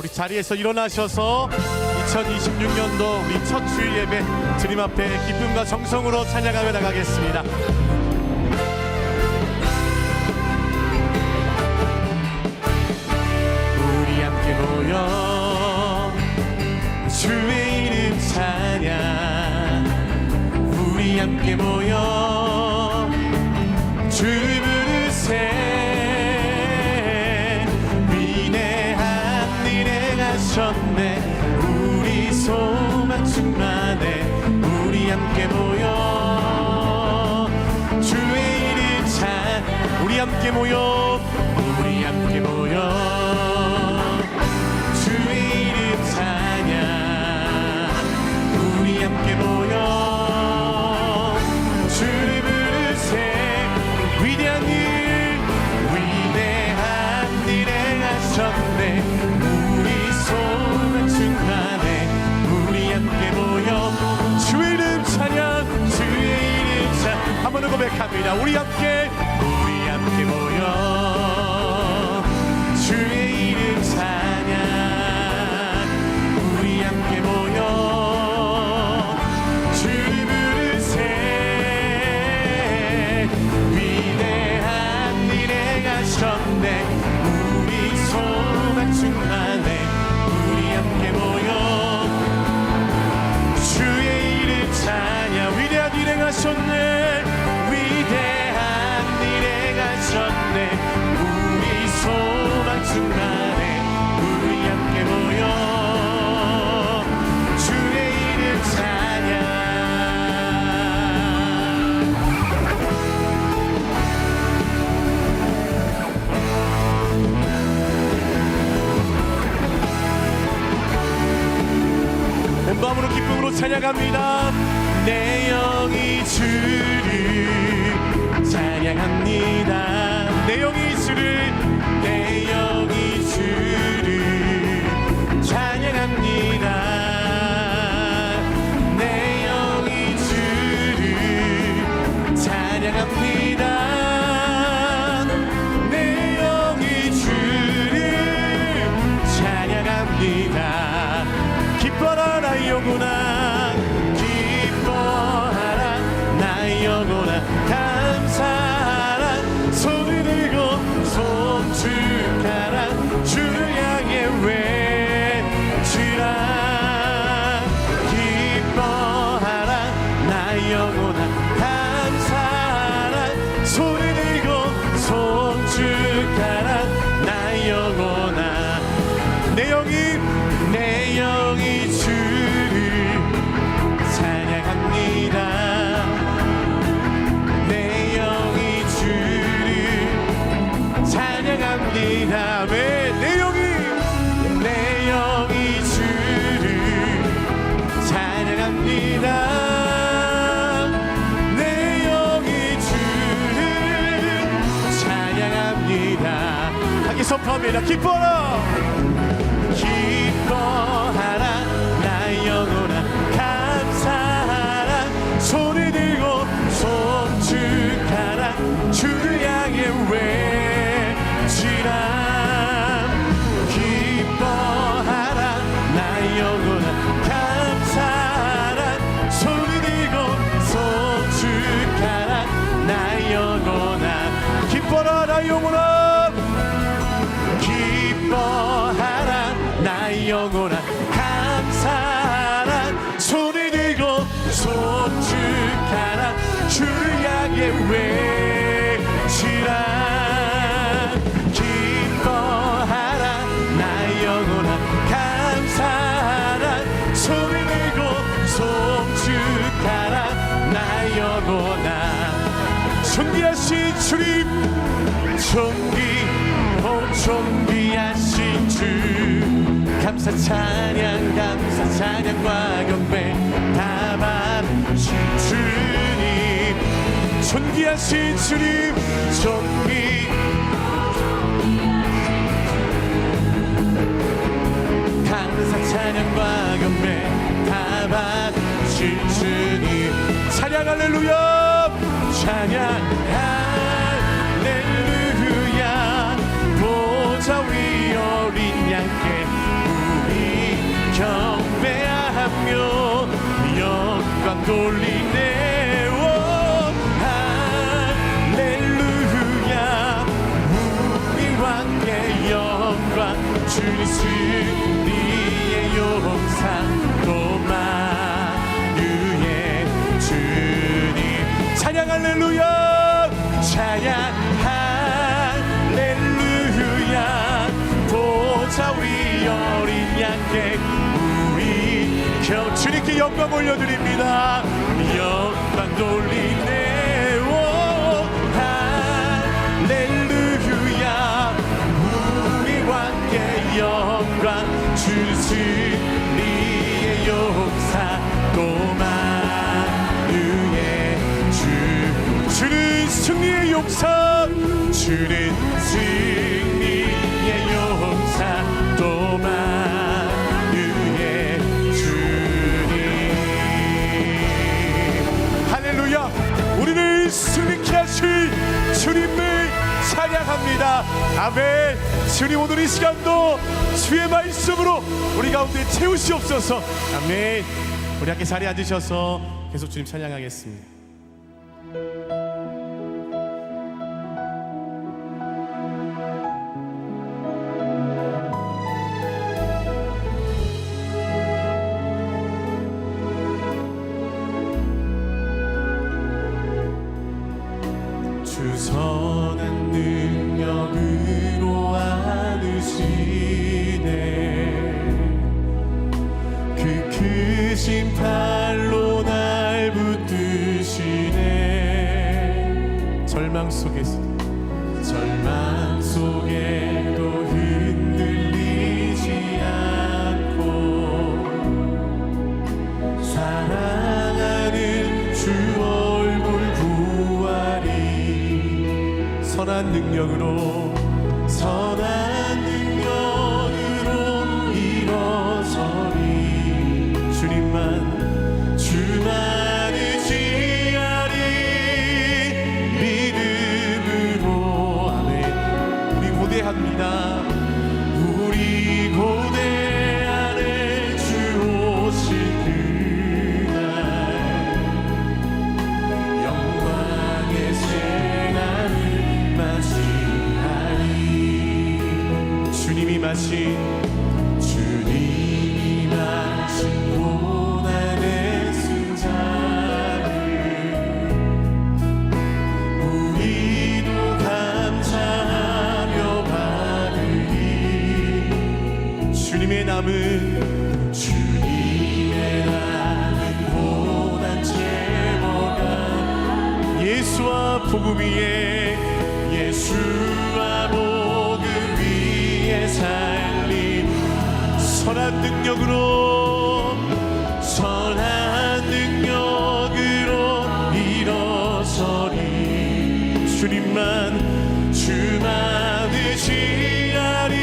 우리 자리에서 일어나셔서 2026년도 우리 첫 주일 예배 주님 앞에 기쁨과 정성으로 찬양하며 나가겠습니다. 우리 함께 모여 주의 이름 찬양, 우리 함께 모여 주를 부르세. 위대한 일 행하셨네, 우리 소망 충만해. 우리 함께 모여 주의 이름 찬양, 우리 함께 모여, 우리 함께 모여 주의 이름 찬양, 우리 함께 모여 주를 부르세. 위대한 일 행하셨네, 우리 소망 충만해. 우리 함께 모여 주의 이름 찬양, 주의 이름 찬양. 한번 고백합니다. 우리 함께 모여 주의 이름 찬양, 우리 함께 모여 주를 부르세. 위대한 일 행하셨네, 우리 소망 충만해. 우리 함께 모여 주의 이름 찬양, 위대한 일 행하셨네, 위대한 일 행하셨네, 우리 소망 충만해. 우리 함께 모여 주의 이름 찬양. 온 마음으로 기쁨으로 찬양합니다. 내 영이 주를 찬양합니다. 내 영이 주를, 내 영이 주를 찬양합니다. 내 영이 주를 찬양합니다. 내 영이 주를 찬양합니다. 기뻐라 나 영혼아, 기뻐하라 나 영혼아, 감사하라 손을 들고 손축하라. 주를 향해 외치라. 기뻐하라 나 영혼아, 감사하라 손을 들고 손축하라. 나 영혼아, 내 영이 주를 찬양합니다. 내 영이 주를 찬양합니다. 왜 내 영이 주를 찬양합니다. 내 영이 주를 찬양합니다. 함께 선포합니다. 기뻐라, 기뻐하라 나 영혼아, 감사하라 손을 들고 손축하라. 주를 향해 외치라. 기뻐하라 나 영혼아, 감사하라 손을 들고 손축하라. 나 영혼아, 기뻐라 나 영혼아, 기뻐하라 나 영혼아, 감사하라 손을 들고 손축하라. 주를 향해 외치라. 기뻐하라 나 영혼아, 감사하라 손을 들고 손축하라. 나 영혼아, 존귀하신 주님, 존귀하신 주, 감사 찬양과 경배 다 받으신 주님. 존귀하신 주님, 감사 찬양과 경배 다 받으신 주님. 찬양 할렐루야, 찬양 할렐루야. 보좌 위 어린 양께 돌리네. 오, 할렐루야. 우리 왕께 영광. 주님 승리의 용상 또 만유의 주님. 찬양 할렐루야. 찬양 할렐루야. 보자 우리 어린 양께 우리 주님께 영광 올려드립니다. 영광 돌리네. 오, 할렐루야. 우리 왕께 영광. 주는 승리의 용사 또 만유의 주. 주는 승리의 용사. 주는 승리의 용사 또 만유의 주님. 할렐루야. 우리를 승리케 하실 주님을 찬양합니다. 아멘. 주님 오늘 이 시간도 주의 말씀으로 우리 가운데 채우시옵소서. 아멘. 우리 함께 자리에 앉으셔서 계속 주님 찬양하겠습니다. 주 선한 능력으로 안으시네. 그 크신 팔로 날 붙드시네. 절망 속에도 흔들리지 않고 사랑하는 주 얼굴 구하리. 선한 능력으로 일어서리. 주만 의지하리. 믿음으로. 아멘. 우리 고대합니다. 우리 고대하네. 주 오실 그날 영광의 새날을 맞이하리. 주님이 마신 고난의 승자를 우리도 감사하며 받으리. 주님의 남은 고난 제모가 예수와 복음 위에 살림. 선한 능력으로 일어서리. 주만 의지하리.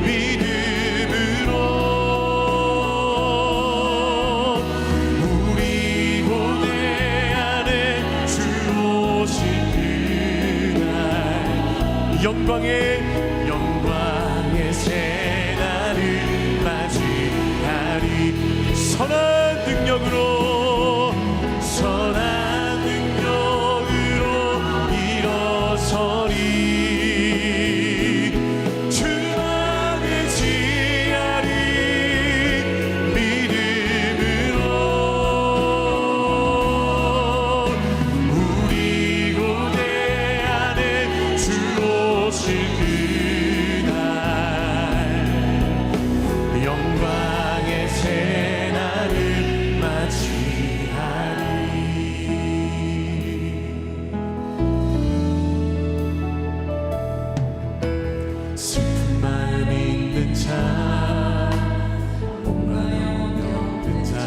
믿음으로. 우리 고대 안에 주 오신 그날 영광의 새날을 맞이하리. 선한 능력으로 일어서리. 주만 의지하리. 믿음으로. 우리 고대 안에 주 오실 영광의 새날을 맞이하리. 슬픈 마음 있는 자, 목마름 없는 자,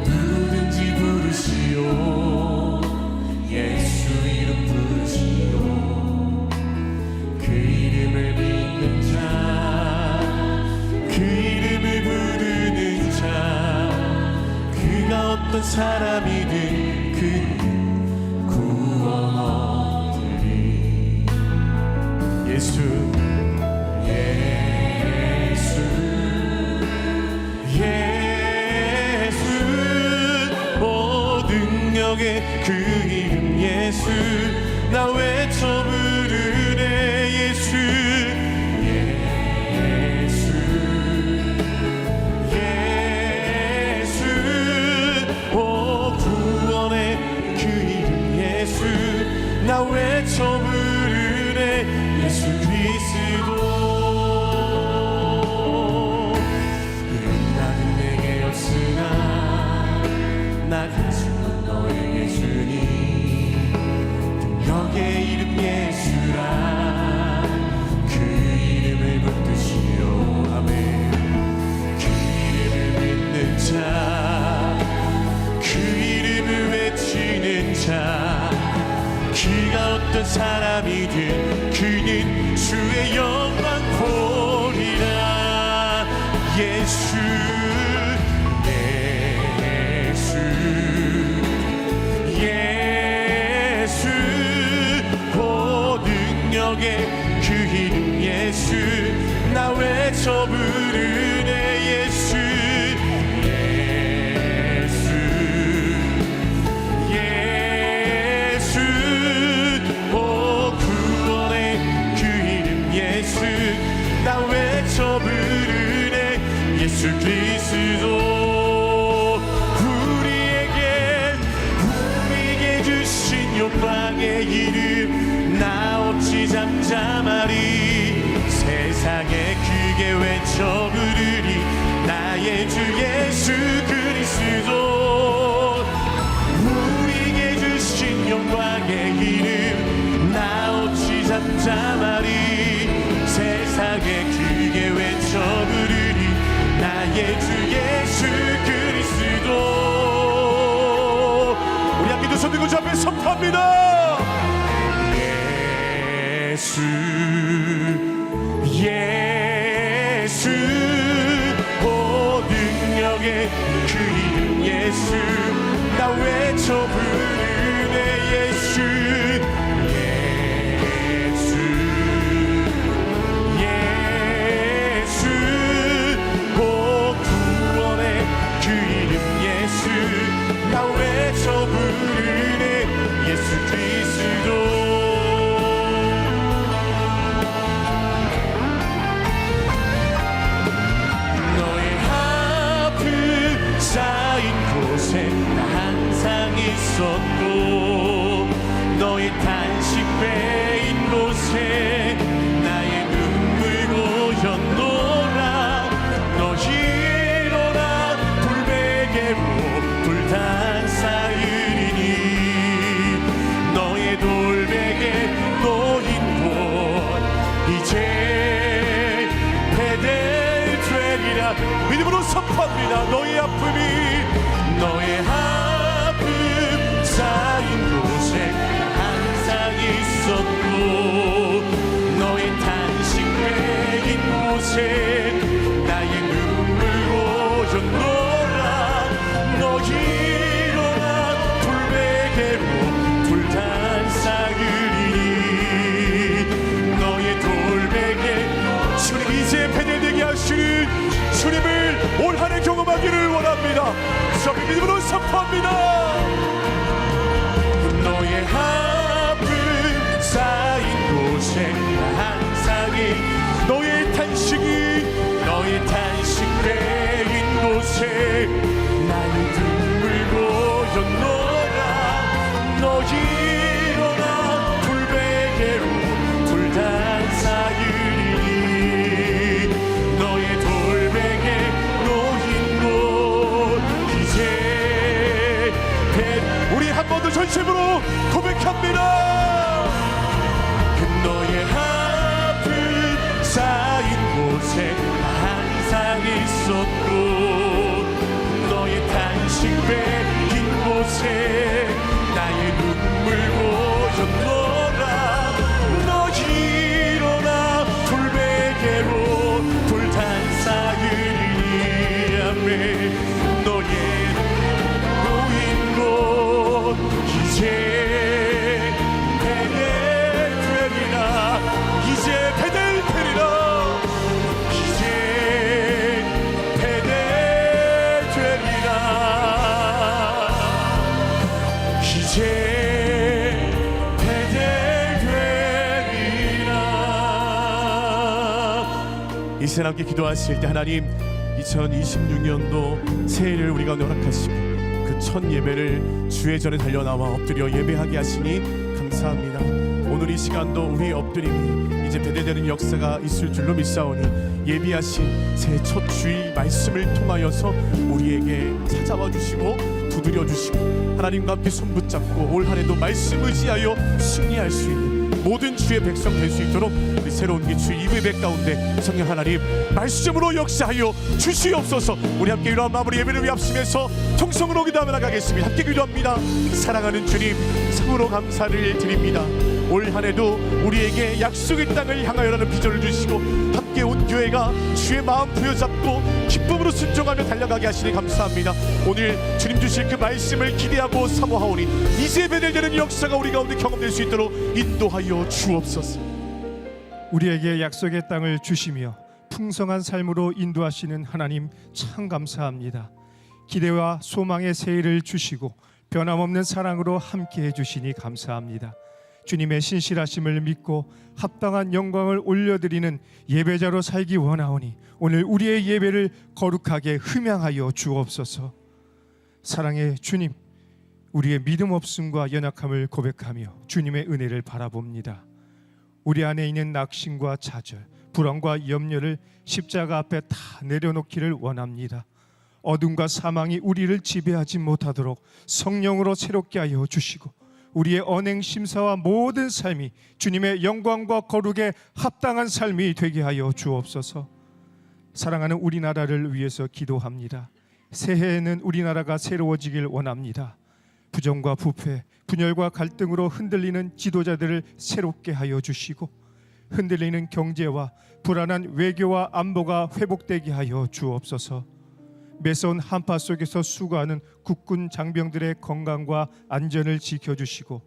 누구든지 부르시오. 예수 이름 부르시오. 그 이름을 믿는 자, 그 이름을 부르는 자, 그가 어떤 사람이든 그는 구원 얻으리. 예수 예수 능력의 그 이름 예수 나 외쳐 부르네 예수 나 외쳐 부르네 예수 그리스도 나는 내게 없으나 나 가지고 너에게 주니 능력의 이름 예수라 그 이름을 붙드시오 아멘 그 이름을 믿는 자 그 이름을 외치는 자 그가 어떤 사람이든 그는 주의 영광 보리라 예수 예수 예수 오 능력의 그 이름 예수 나 외쳐 부르네 예수 나 외쳐 부르네 예수 그리스도 우리에게 주신 영광의 이름 나 어찌 잠잠하리 세상에 크게 외쳐 부르리 나의 주 예수 그리스도 우리에게 주신 영광의 이름 나 어찌 잠잠하리 세상에 크게 외쳐 부르리 나의 주 예수 그리스도 우리 함께 두 손 들고 주 앞에 선포합니다 예수 예수 오 능력의 그 이름 예수 나 외쳐 부르네 예수 나 외쳐 부르네 예수 그리스도 너의 아픔 쌓인 곳에 나 항상 있었고 너의 탄식 베인 곳에 나의 눈물 고였노라 너 일어나 불베개로 불단 쌓으리니 너의 돌베개 놓인 곳 이제 베델 되리라 믿음으로 선포합니다 너의 아픔이 너의 아픔 쌓인 곳에 항상 있었고 너의 탄식 베인 곳에 나의 눈물 고였노라 너 일어나 불베개로 불단 쌓으리니 너의 돌베개 주님 이제 베델되게 하시는 주님을 올 한 해 경험하기를 원합니다 저희 믿음으로 선포합니다 너의 아픔 쌓인 곳에 항상 너의 탄식이 너의 탄식 베인 곳에 나의 눈물 고였노라 너 일어나 불베개로 불단 쌓으리니 너의 돌베개 놓인 곳 이제 우리 한 번 더 전심으로 고백합니다 너의 아픔 쌓인 곳에 항상 있었고 너의 탄식 베인 곳에 나의 눈물 고였노라 너 일어나 불베개로 불단 쌓으리니 아멘 너의 놓인 곳 이제 베델 되리라 이제 베델 되리라 이제 베델 되리라 이제 배달되리라. 이 시간 함께 기도하실 때 하나님 2026년도 새해를 우리 가운데 허락하시고 그 첫 예배를 주의 전에 달려나와 엎드려 예배하게 하시니 감사합니다. 오늘 이 시간도 우리의 엎드림이 이제 배달되는 역사가 있을 줄로 믿사오니 예비하신 새해 첫 주일 말씀을 통하여서 우리에게 찾아와 주시고 두드려 주시고 하나님과 함께 손붙잡고 올 한해도 말씀 의지하여 승리할 수 있는 모든 주의 백성 될 수 있도록 우리 새로운 주 2부의 가운데 성령 하나님 말씀으로 역사하여 주시옵소서. 우리 함께 이러한 마무리 예배를 위해 앞서면서 통성으로 기도하며 나가겠습니다. 함께 기도합니다. 사랑하는 주님, 참으로 감사를 드립니다. 올 한해도 우리에게 약속의 땅을 향하여라는 비전을 주시고 함께 온 교회가 주의 마음 부여잡고 기쁨으로 순종하며 달려가게 하시니 감사합니다. 오늘 주님 주실 그 말씀을 기대하고 사모하오니 이제 배달되는 역사가 우리 가운데 경험될 수 있도록 인도하여 주옵소서. 우리에게 약속의 땅을 주시며 풍성한 삶으로 인도하시는 하나님 참 감사합니다. 기대와 소망의 새해를 주시고 변함없는 사랑으로 함께해 주시니 감사합니다. 주님의 신실하심을 믿고 합당한 영광을 올려드리는 예배자로 살기 원하오니 오늘 우리의 예배를 거룩하게 흠양하여 주옵소서. 사랑의 주님, 우리의 믿음 없음과 연약함을 고백하며 주님의 은혜를 바라봅니다. 우리 안에 있는 낙심과 좌절, 불안과 염려를 십자가 앞에 다 내려놓기를 원합니다. 어둠과 사망이 우리를 지배하지 못하도록 성령으로 새롭게 하여 주시고 우리의 언행 심사와 모든 삶이 주님의 영광과 거룩에 합당한 삶이 되게 하여 주옵소서. 사랑하는 우리나라를 위해서 기도합니다. 새해에는 우리나라가 새로워지길 원합니다. 부정과 부패, 분열과 갈등으로 흔들리는 지도자들을 새롭게 하여 주시고 흔들리는 경제와 불안한 외교와 안보가 회복되게 하여 주옵소서. 매서운 한파 속에서 수고하는 국군 장병들의 건강과 안전을 지켜주시고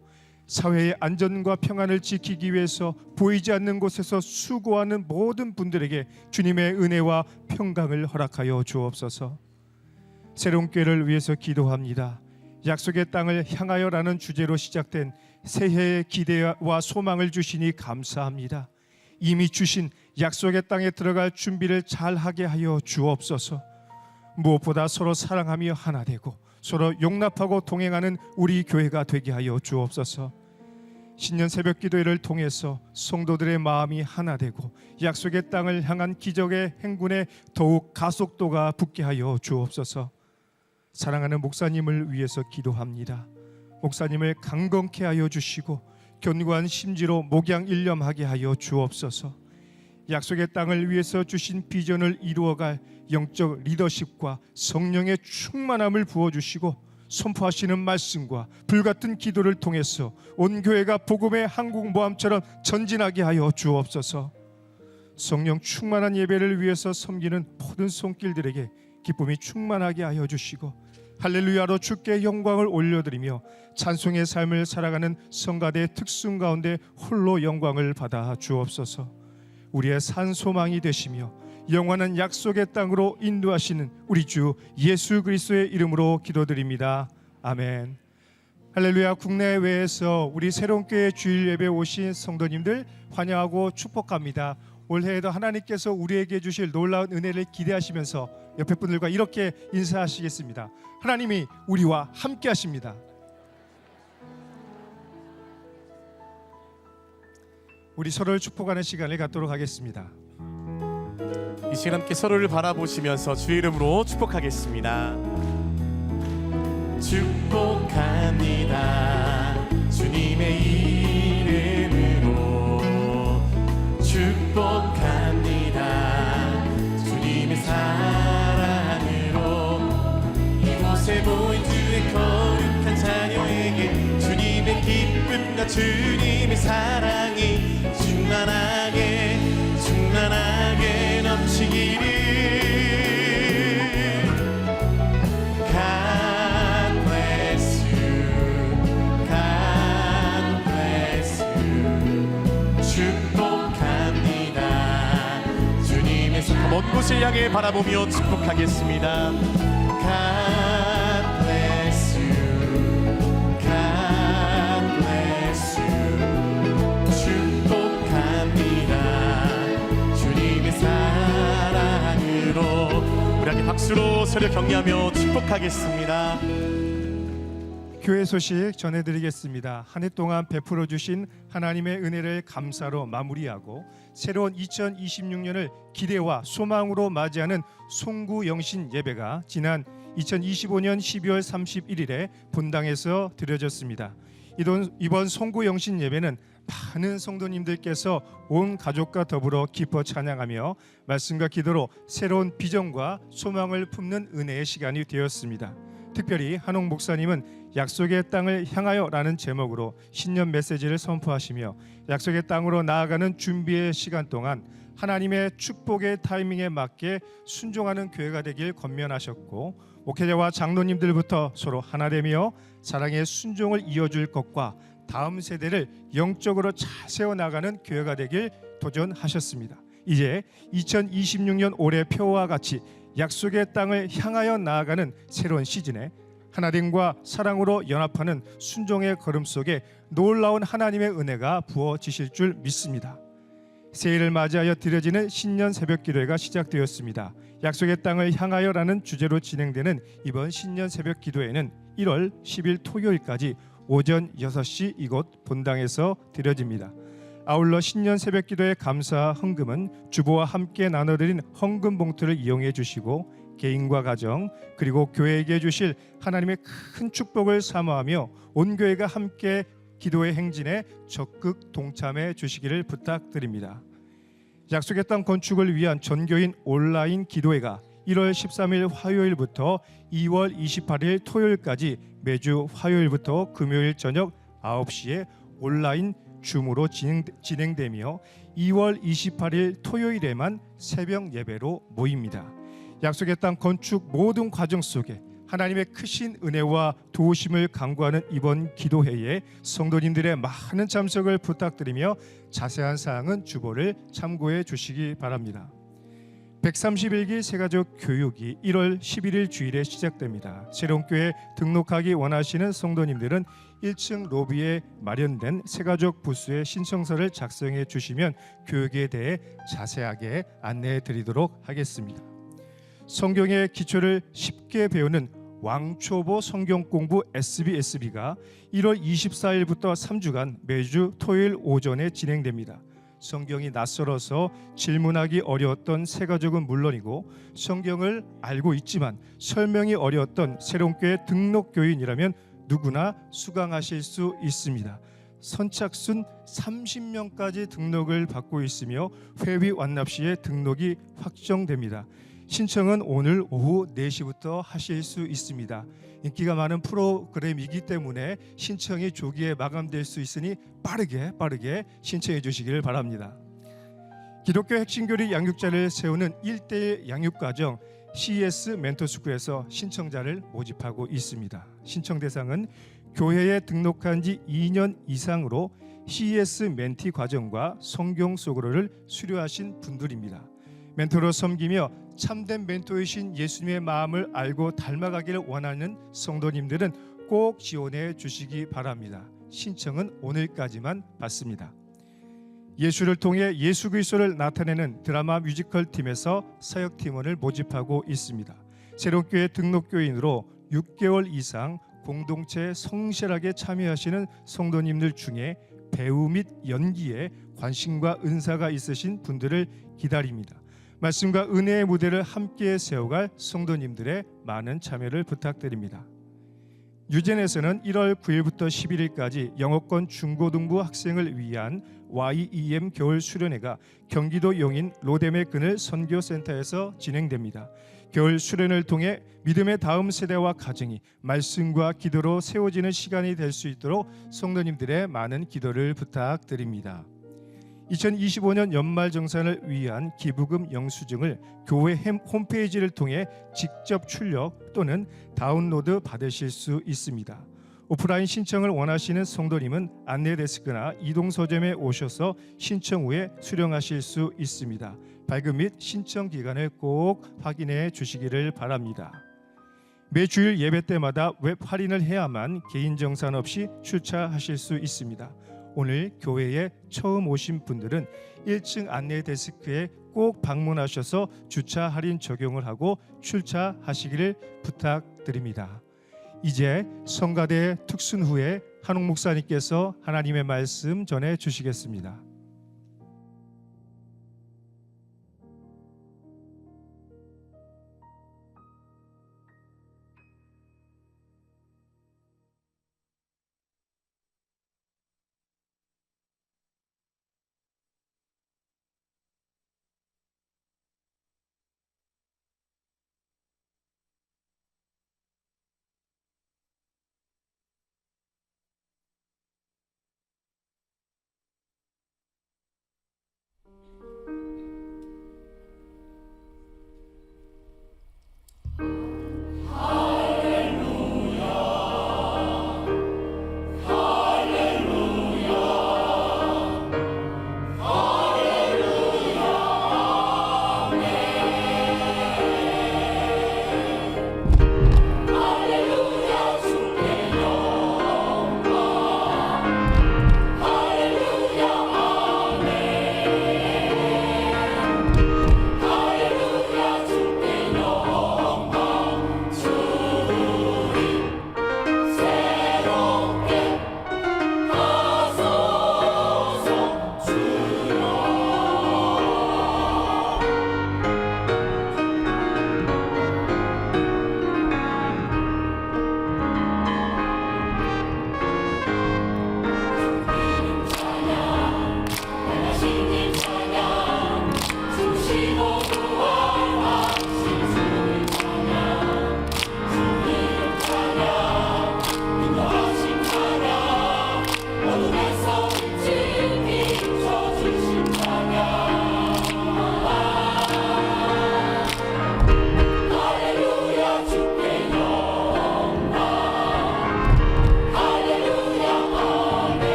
사회의 안전과 평안을 지키기 위해서 보이지 않는 곳에서 수고하는 모든 분들에게 주님의 은혜와 평강을 허락하여 주옵소서. 새로운 교회를 위해서 기도합니다. 약속의 땅을 향하여라는 주제로 시작된 새해의 기대와 소망을 주시니 감사합니다. 이미 주신 약속의 땅에 들어갈 준비를 잘하게 하여 주옵소서. 무엇보다 서로 사랑하며 하나 되고 서로 용납하고 동행하는 우리 교회가 되게 하여 주옵소서. 신년 새벽 기도회를 통해서 성도들의 마음이 하나 되고 약속의 땅을 향한 기적의 행군에 더욱 가속도가 붙게 하여 주옵소서. 사랑하는 목사님을 위해서 기도합니다. 목사님을 강건케 하여 주시고 견고한 심지로 목양 일념하게 하여 주옵소서. 약속의 땅을 위해서 주신 비전을 이루어갈 영적 리더십과 성령의 충만함을 부어주시고 선포하시는 말씀과 불같은 기도를 통해서 온 교회가 복음의 항공모함처럼 전진하게 하여 주옵소서. 성령 충만한 예배를 위해서 섬기는 모든 손길들에게 기쁨이 충만하게 하여 주시고 할렐루야로 주께 영광을 올려드리며 찬송의 삶을 살아가는 성가대의 특순 가운데 홀로 영광을 받아 주옵소서. 우리의 산 소망이 되시며 영원한 약속의 땅으로 인도하시는 우리 주 예수 그리스도의 이름으로 기도드립니다. 아멘. 할렐루야. 국내외에서 우리 새로운 교회 주일 예배 오신 성도님들 환영하고 축복합니다. 올해에도 하나님께서 우리에게 주실 놀라운 은혜를 기대하시면서 옆에 분들과 이렇게 인사하시겠습니다. 하나님이 우리와 함께 하십니다. 우리 서로를 축복하는 시간을 갖도록 하겠습니다. 이 시간 함께 서로를 바라보시면서 주의 이름으로 축복하겠습니다. 축복합니다. 주님의 이름으로 축복합니다. 주님의 사랑으로 이곳에 모인 주의 거룩한 자녀에게 주님의 기쁨과 주님의 사랑이 충만하게 넘치기를. God bless you, God bless you. 축복합니다. 주님의 먼 곳을 향해 바라보며 축복하겠습니다. God bless you, God 박수로 서로 격려하며 축복하겠습니다. 교회 소식 전해드리겠습니다. 한 해 동안 베풀어 주신 하나님의 은혜를 감사로 마무리하고 새로운 2026년을 기대와 소망으로 맞이하는 송구 영신 예배가 지난 2025년 12월 31일에 본당에서 드려졌습니다. 이번 송구 영신 예배는 많은 성도님들께서 온 가족과 더불어 기뻐 찬양하며 말씀과 기도로 새로운 비전과 소망을 품는 은혜의 시간이 되었습니다. 특별히 한옥 목사님은 약속의 땅을 향하여라는 제목으로 신년 메시지를 선포하시며 약속의 땅으로 나아가는 준비의 시간 동안 하나님의 축복의 타이밍에 맞게 순종하는 교회가 되길 권면하셨고, 목회자와 장로님들부터 서로 하나 되며 사랑의 순종을 이어줄 것과 다음 세대를 영적으로 잘 세워나가는 교회가 되길 도전하셨습니다. 이제 2026년 올해 표와 같이 약속의 땅을 향하여 나아가는 새로운 시즌에 하나됨과 사랑으로 연합하는 순종의 걸음 속에 놀라운 하나님의 은혜가 부어지실 줄 믿습니다. 새해를 맞이하여 드려지는 신년 새벽 기도회가 시작되었습니다. 약속의 땅을 향하여라는 주제로 진행되는 이번 신년 새벽 기도회는 1월 10일 토요일까지 오전 6시 이곳 본당에서 드려집니다. 아울러 신년 새벽 기도의 감사 헌금은 주보와 함께 나눠드린 헌금 봉투를 이용해 주시고, 개인과 가정 그리고 교회에게 주실 하나님의 큰 축복을 사모하며 온 교회가 함께 기도의 행진에 적극 동참해 주시기를 부탁드립니다. 약속의 땅 건축을 위한 전교인 온라인 기도회가 1월 13일 화요일부터 2월 28일 토요일까지 매주 화요일부터 금요일 저녁 9시에 온라인 줌으로 진행되며 2월 28일 토요일에만 새벽 예배로 모입니다. 약속의 땅 건축 모든 과정 속에 하나님의 크신 은혜와 도우심을 간구하는 이번 기도회에 성도님들의 많은 참석을 부탁드리며 자세한 사항은 주보를 참고해 주시기 바랍니다. 131기 새가족 교육이 1월 11일 주일에 시작됩니다. 새로운 교회 등록하기 원하시는 성도님들은 1층 로비에 마련된 새가족 부스에 신청서를 작성해 주시면 교육에 대해 자세하게 안내해 드리도록 하겠습니다. 성경의 기초를 쉽게 배우는 왕초보 성경 공부 SBSB가 1월 24일부터 3주간 매주 토요일 오전에 진행됩니다. 성경이 낯설어서 질문하기 어려웠던 새가족은 물론이고, 성경을 알고 있지만 설명이 어려웠던 새로운 교회 등록교인이라면 누구나 수강하실 수 있습니다. 선착순 30명까지 등록을 받고 있으며 회비 완납 시에 등록이 확정됩니다. 신청은 오늘 오후 4시부터 하실 수 있습니다. 인기가 많은 프로그램이기 때문에 신청이 조기에 마감될 수 있으니 빠르게 신청해 주시길 바랍니다. 기독교 핵심교리 양육자를 세우는 1:1 양육과정 CES 멘토스쿨에서 신청자를 모집하고 있습니다. 신청 대상은 교회에 등록한 지 2년 이상으로 CES 멘티 과정과 성경 속어를 수료하신 분들입니다. 멘토로 섬기며 참된 멘토이신 예수님의 마음을 알고 닮아가기를 원하는 성도님들은 꼭 지원해 주시기 바랍니다. 신청은 오늘까지만 받습니다. 예수를 통해 예수 그리스도를 나타내는 드라마 뮤지컬 팀에서 사역팀원을 모집하고 있습니다. 새로운 교회 등록교인으로 6개월 이상 공동체에 성실하게 참여하시는 성도님들 중에 배우 및 연기에 관심과 은사가 있으신 분들을 기다립니다. 말씀과 은혜의 무대를 함께 세워갈 성도님들의 많은 참여를 부탁드립니다. 유젠에서는 1월 9일부터 11일까지 영어권 중고등부 학생을 위한 YEM 겨울 수련회가 경기도 용인 로뎀의 그늘 선교센터에서 진행됩니다. 겨울 수련을 통해 믿음의 다음 세대와 가정이 말씀과 기도로 세워지는 시간이 될 수 있도록 성도님들의 많은 기도를 부탁드립니다. 2025년 연말정산을 위한 기부금 영수증을 교회 홈페이지를 통해 직접 출력 또는 다운로드 받으실 수 있습니다. 오프라인 신청을 원하시는 성도님은 안내데스크나 이동서점에 오셔서 신청 후에 수령하실 수 있습니다. 발급 및 신청 기간을 꼭 확인해 주시기를 바랍니다. 매 주일 예배 때마다 웹 할인을 해야만 개인 정산 없이 출차하실 수 있습니다. 오늘 교회에 처음 오신 분들은 1층 안내 데스크에 꼭 방문하셔서 주차 할인 적용을 하고 출차하시기를 부탁드립니다. 이제 성가대 특순 후에 한옥 목사님께서 하나님의 말씀 전해 주시겠습니다.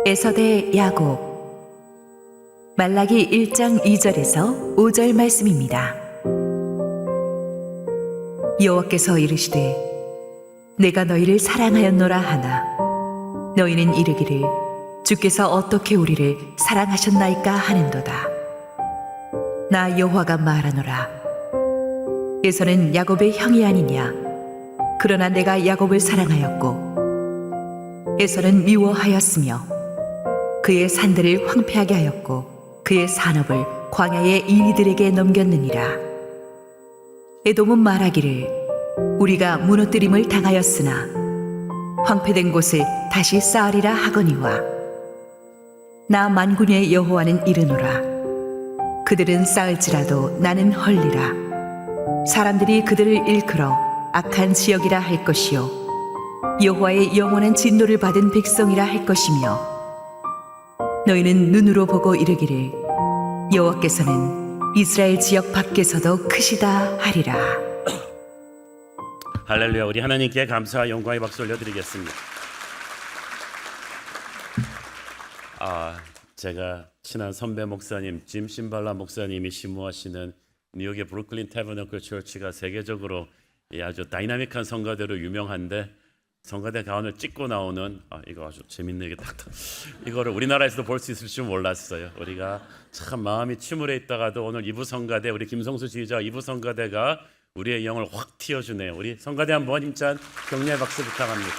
에서대 야곱 말라기 1장 2절에서 5절 말씀입니다. 여호와께서 이르시되 내가 너희를 사랑하였노라 하나 너희는 이르기를 주께서 어떻게 우리를 사랑하셨나이까 하는도다. 나 여호와가 말하노라. 에서는 야곱의 형이 아니냐. 그러나 내가 야곱을 사랑하였고 에서는 미워하였으며 그의 산들을 황폐하게 하였고 그의 산업을 광야의 이리들에게 넘겼느니라. 에돔은 말하기를 우리가 무너뜨림을 당하였으나 황폐된 곳을 다시 쌓으리라 하거니와 나 만군의 여호와는 이르노라. 그들은 쌓을지라도 나는 헐리라. 사람들이 그들을 일컬어 악한 지역이라 할 것이요 여호와의 영원한 진노를 받은 백성이라 할 것이며 너희는 눈으로 보고 이르기를 여호와께서는 이스라엘 지역 밖에서도 크시다 하리라. 할렐루야. 우리 하나님께 감사와 영광의 박수 올려드리겠습니다. 제가 친한 선배 목사님 짐 심발라 목사님이 심무하시는 뉴욕의 브루클린 태버너클 처치가 세계적으로 아주 다이나믹한 성가대로 유명한데 성가대 가운을 찍고 나오는 이거 아주 재밌네. 이거를 우리나라에서도 볼 수 있을 줄 몰랐어요. 우리가 참 마음이 침울해 있다가도 오늘 2부 성가대 우리 김성수 지휘자 2부 성가대가 우리의 영을 확 틔워주네요. 우리 성가대 한번 힘찬 격려의 박수 부탁합니다.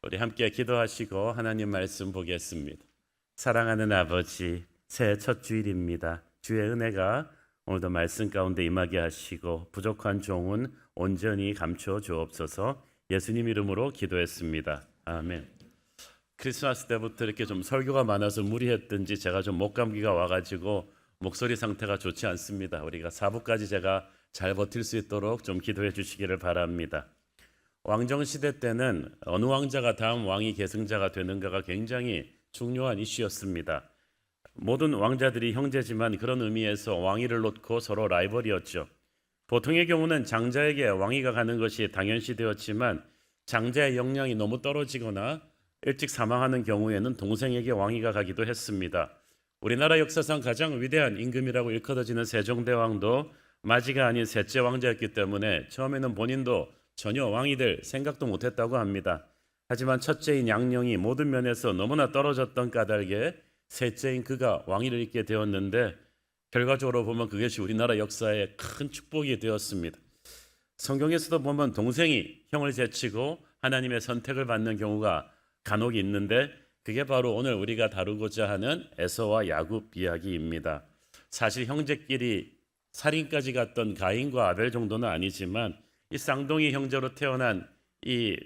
우리 함께 기도하시고 하나님 말씀 보겠습니다. 사랑하는 아버지, 새해 첫 주일입니다. 주의 은혜가 오늘도 말씀 가운데 임하게 하시고 부족한 종은 온전히 감추어 주옵소서. 예수님 이름으로 기도했습니다. 아멘. 크리스마스 때부터 이렇게 좀 설교가 많아서 무리했든지 제가 좀 목감기가 와가지고 목소리 상태가 좋지 않습니다. 우리가 4부까지 제가 잘 버틸 수 있도록 좀 기도해 주시기를 바랍니다. 왕정시대 때는 어느 왕자가 다음 왕이 계승자가 되는가가 굉장히 중요한 이슈였습니다. 모든 왕자들이 형제지만 그런 의미에서 왕위를 놓고 서로 라이벌이었죠. 보통의 경우는 장자에게 왕위가 가는 것이 당연시되었지만 장자의 역량이 너무 떨어지거나 일찍 사망하는 경우에는 동생에게 왕위가 가기도 했습니다. 우리나라 역사상 가장 위대한 임금이라고 일컬어지는 세종대왕도 마지가 아닌 셋째 왕자였기 때문에 처음에는 본인도 전혀 왕이 될 생각도 못했다고 합니다. 하지만 첫째인 양령이 모든 면에서 너무나 떨어졌던 까닭에 셋째인 그가 왕위를 잇게 되었는데 결과적으로 보면 그것이 우리나라 역사의 큰 축복이 되었습니다. 성경에서도 보면 동생이 형을 제치고 하나님의 선택을 받는 경우가 간혹 있는데 그게 바로 오늘 우리가 다루고자 하는 에서와 야곱 이야기입니다. 사실 형제끼리 살인까지 갔던 가인과 아벨 정도는 아니지만 이 쌍둥이 형제로 태어난 이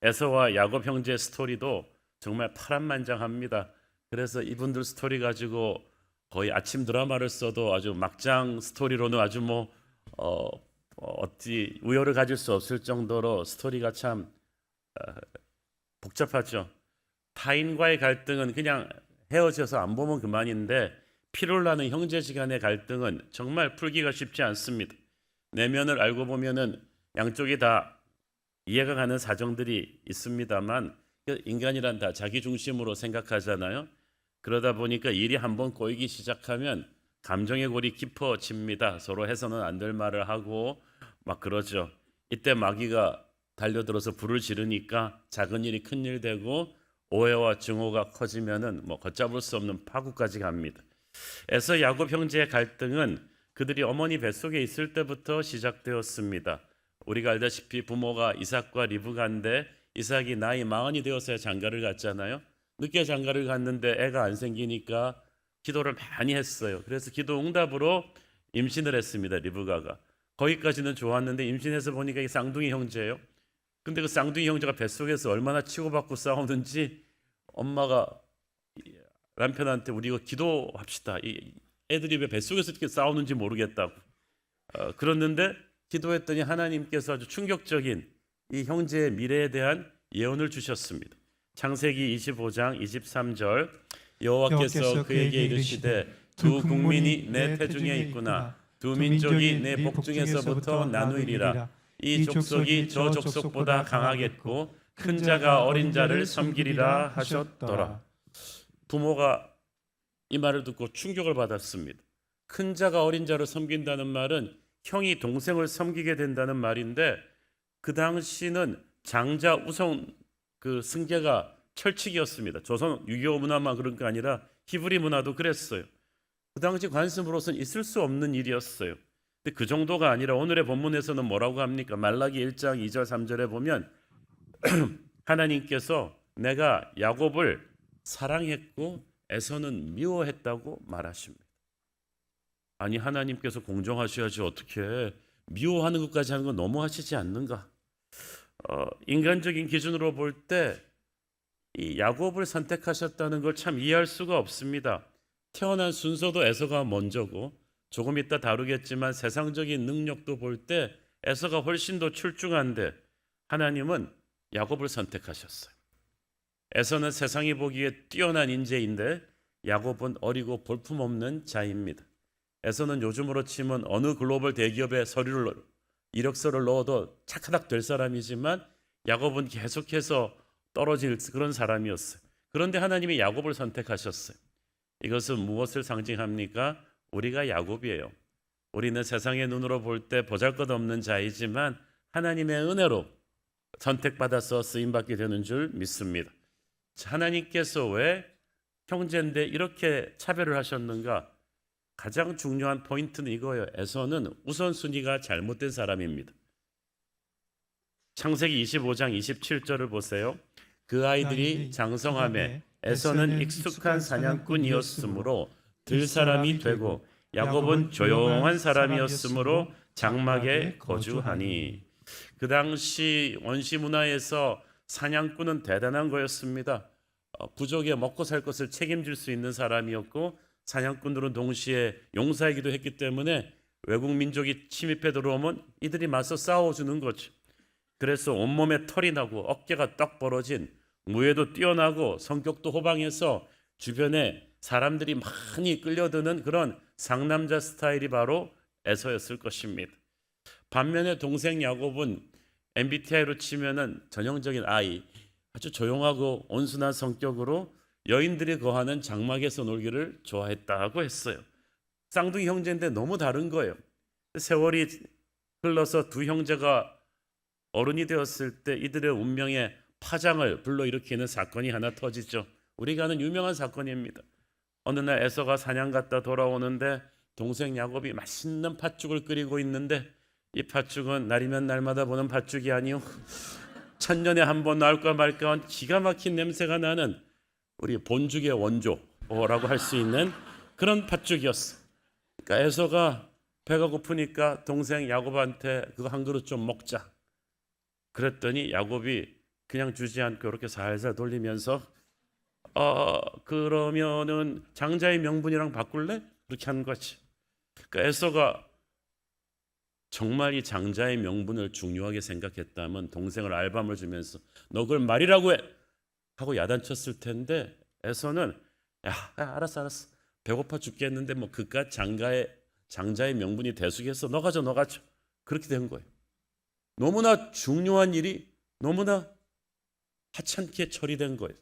에서와 야곱 형제의 스토리도 정말 파란만장합니다. 그래서 이분들 스토리 가지고 거의 아침 드라마를 써도 아주 막장 스토리로는 아주 어찌 우열을 가질 수 없을 정도로 스토리가 참 복잡하죠. 타인과의 갈등은 그냥 헤어져서 안 보면 그만인데 피를 나는 형제지간의 갈등은 정말 풀기가 쉽지 않습니다. 내면을 알고 보면은 양쪽이 다 이해가 가는 사정들이 있습니다만 인간이란 다 자기 중심으로 생각하잖아요. 그러다 보니까 일이 한번 꼬이기 시작하면 감정의 골이 깊어집니다. 서로 해서는 안 될 말을 하고 막 그러죠. 이때 마귀가 달려들어서 불을 지르니까 작은 일이 큰 일 되고 오해와 증오가 커지면은 걷잡을 수 없는 파국까지 갑니다. 에서 야곱 형제의 갈등은 그들이 어머니 뱃속에 있을 때부터 시작되었습니다. 우리가 알다시피 부모가 이삭과 리브가인데 이삭이 나이 40이 되어서야 장가를 갔잖아요. 늦게 장가를 갔는데 애가 안 생기니까 기도를 많이 했어요. 그래서 기도 응답으로 임신을 했습니다. 리브가가. 거기까지는 좋았는데 임신해서 보니까 이 쌍둥이 형제예요. 근데 그 쌍둥이 형제가 뱃속에서 얼마나 치고받고 싸우는지 엄마가 남편한테 우리 이거 기도합시다. 이 애들이 왜 뱃속에서 이렇게 싸우는지 모르겠다고. 그랬는데 기도했더니 하나님께서 아주 충격적인 이 형제의 미래에 대한 예언을 주셨습니다. 창세기 25장 23절 여호와께서 그에게 이르시되 두 국민이 내 태중에 있구나. 두 민족이 내 복중에서부터 나누이리라. 이 족속이 저 족속보다 강하겠고 큰 자가 어린 자를 섬기리라 하셨더라. 부모가 이 말을 듣고 충격을 받았습니다. 큰 자가 어린 자를 섬긴다는 말은 형이 동생을 섬기게 된다는 말인데 그 당시는 장자 우선 그 승계가 철칙이었습니다. 조선 유교 문화만 그런 게 아니라 히브리 문화도 그랬어요. 그 당시 관습으로서는 있을 수 없는 일이었어요. 근데 그 정도가 아니라 오늘의 본문에서는 뭐라고 합니까? 말라기 1장 2절 3절에 보면 하나님께서 내가 야곱을 사랑했고 에서는 미워했다고 말하십니다. 아니, 하나님께서 공정하셔야지 어떻게 미워하는 것까지 하는 건 너무하시지 않는가? 인간적인 기준으로 볼 때 이 야곱을 선택하셨다는 걸 참 이해할 수가 없습니다. 태어난 순서도 에서가 먼저고, 조금 이따 다루겠지만 세상적인 능력도 볼 때 에서가 훨씬 더 출중한데 하나님은 야곱을 선택하셨어요. 에서는 세상이 보기에 뛰어난 인재인데 야곱은 어리고 볼품없는 자입니다. 에서는 요즘으로 치면 어느 글로벌 대기업에 이력서를 넣어도 차카닥 될 사람이지만 야곱은 계속해서 떨어질 그런 사람이었어요. 그런데 하나님이 야곱을 선택하셨어요. 이것은 무엇을 상징합니까? 우리가 야곱이에요. 우리는 세상의 눈으로 볼 때 보잘것없는 자이지만 하나님의 은혜로 선택받아서 쓰임받게 되는 줄 믿습니다. 하나님께서 왜 형제인데 이렇게 차별을 하셨는가? 가장 중요한 포인트는 이거예요. 에서는 우선순위가 잘못된 사람입니다. 창세기 25장 27절을 보세요. 그 아이들이 장성함에 에서는 익숙한 사냥꾼이었으므로 들 사람이 되고 야곱은 조용한 사람이었으므로 장막에 거주하니. 그 당시 원시 문화에서 사냥꾼은 대단한 거였습니다. 부족의 먹고 살 것을 책임질 수 있는 사람이었고, 사냥꾼들은 동시에 용사이기도 했기 때문에 외국 민족이 침입해 들어오면 이들이 맞서 싸워주는 거죠. 그래서 온몸에 털이 나고 어깨가 떡 벌어진, 무예도 뛰어나고 성격도 호방해서 주변에 사람들이 많이 끌려드는 그런 상남자 스타일이 바로 에서였을 것입니다. 반면에 동생 야곱은 MBTI로 치면은 전형적인 아이, 아주 조용하고 온순한 성격으로 여인들이 거하는 장막에서 놀기를 좋아했다고 했어요. 쌍둥이 형제인데 너무 다른 거예요. 세월이 흘러서 두 형제가 어른이 되었을 때 이들의 운명에 파장을 불러일으키는 사건이 하나 터지죠. 우리가 아는 유명한 사건입니다. 어느 날 에서가 사냥 갔다 돌아오는데 동생 야곱이 맛있는 팥죽을 끓이고 있는데, 이 팥죽은 날이면 날마다 보는 팥죽이 아니요, 천년에 한 번 나올까 말까 한 기가 막힌 냄새가 나는 우리 본죽의 원조라고 할 수 있는 그런 팥죽이었어. 그러니까 에서가 배가 고프니까 동생 야곱한테 그거 한 그릇 좀 먹자. 그랬더니 야곱이 그냥 주지 않고 이렇게 살살 돌리면서 그러면은 장자의 명분이랑 바꿀래? 그렇게 한 거지. 그러니까 에서가 정말 이 장자의 명분을 중요하게 생각했다면 동생을 알밤을 주면서 너 그걸 말이라고 해 하고 야단쳤을 텐데, 에서는 야 알았어 배고파 죽겠는데 뭐 그깟 장자의 명분이 대수겠어, 너 가져 그렇게 된 거예요. 너무나 중요한 일이 너무나 하찮게 처리된 거예요.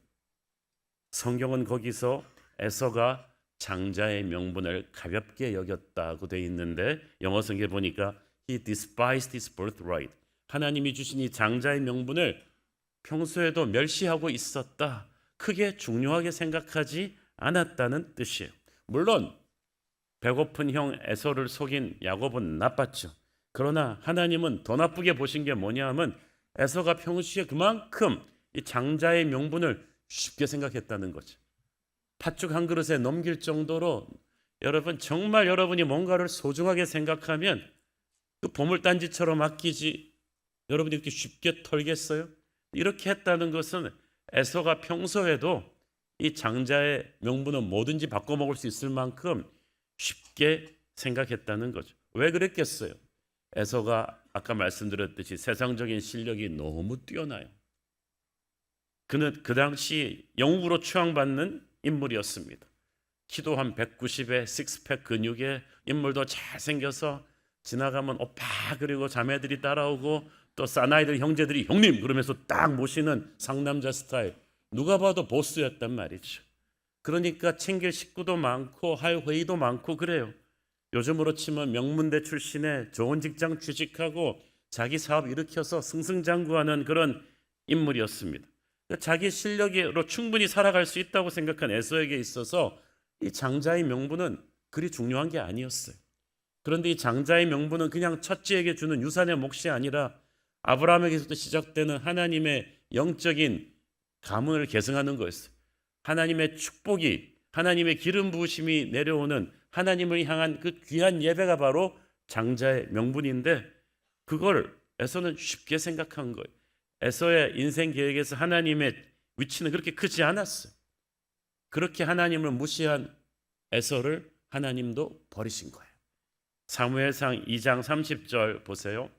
성경은 거기서 에서가 장자의 명분을 가볍게 여겼다고 돼 있는데, 영어 성경에 보니까 He despised his birthright. 하나님이 주신 이 장자의 명분을 평소에도 멸시하고 있었다. 크게 중요하게 생각하지 않았다는 뜻이에요. 물론 배고픈 형 에서를 속인 야곱은 나빴죠. 그러나 하나님은 더 나쁘게 보신 게 뭐냐 하면 에서가 평소에 그만큼 이 장자의 명분을 쉽게 생각했다는 거죠. 팥죽 한 그릇에 넘길 정도로 여러분, 정말 여러분이 뭔가를 소중하게 생각하면 그 보물단지처럼 아끼지 여러분이 이렇게 쉽게 털겠어요? 이렇게 했다는 것은 에서가 평소에도 이 장자의 명분은 뭐든지 바꿔먹을 수 있을 만큼 쉽게 생각했다는 거죠. 왜 그랬겠어요? 에서가 아까 말씀드렸듯이 세상적인 실력이 너무 뛰어나요. 그는 그 당시 영웅으로 추앙받는 인물이었습니다. 키도 한 190에 식스팩 근육에 인물도 잘생겨서 지나가면 오빠 그리고 자매들이 따라오고 또 사나이들 형제들이 형님 그러면서 딱 모시는 상남자 스타일. 누가 봐도 보스였단 말이죠. 그러니까 챙길 식구도 많고 할 회의도 많고 그래요. 요즘으로 치면 명문대 출신에 좋은 직장 취직하고 자기 사업 일으켜서 승승장구하는 그런 인물이었습니다. 자기 실력으로 충분히 살아갈 수 있다고 생각한 에서에게 있어서 이 장자의 명분은 그리 중요한 게 아니었어요. 그런데 이 장자의 명분은 그냥 첫째에게 주는 유산의 몫이 아니라 아브라함에게서부터 시작되는 하나님의 영적인 가문을 계승하는 거였어요. 하나님의 축복이, 하나님의 기름 부으심이 내려오는 하나님을 향한 그 귀한 예배가 바로 장자의 명분인데, 그걸 에서는 쉽게 생각한 거예요. 에서의 인생 계획에서 하나님의 위치는 그렇게 크지 않았어요. 그렇게 하나님을 무시한 에서를 하나님도 버리신 거예요. 사무엘상 2장 30절 보세요.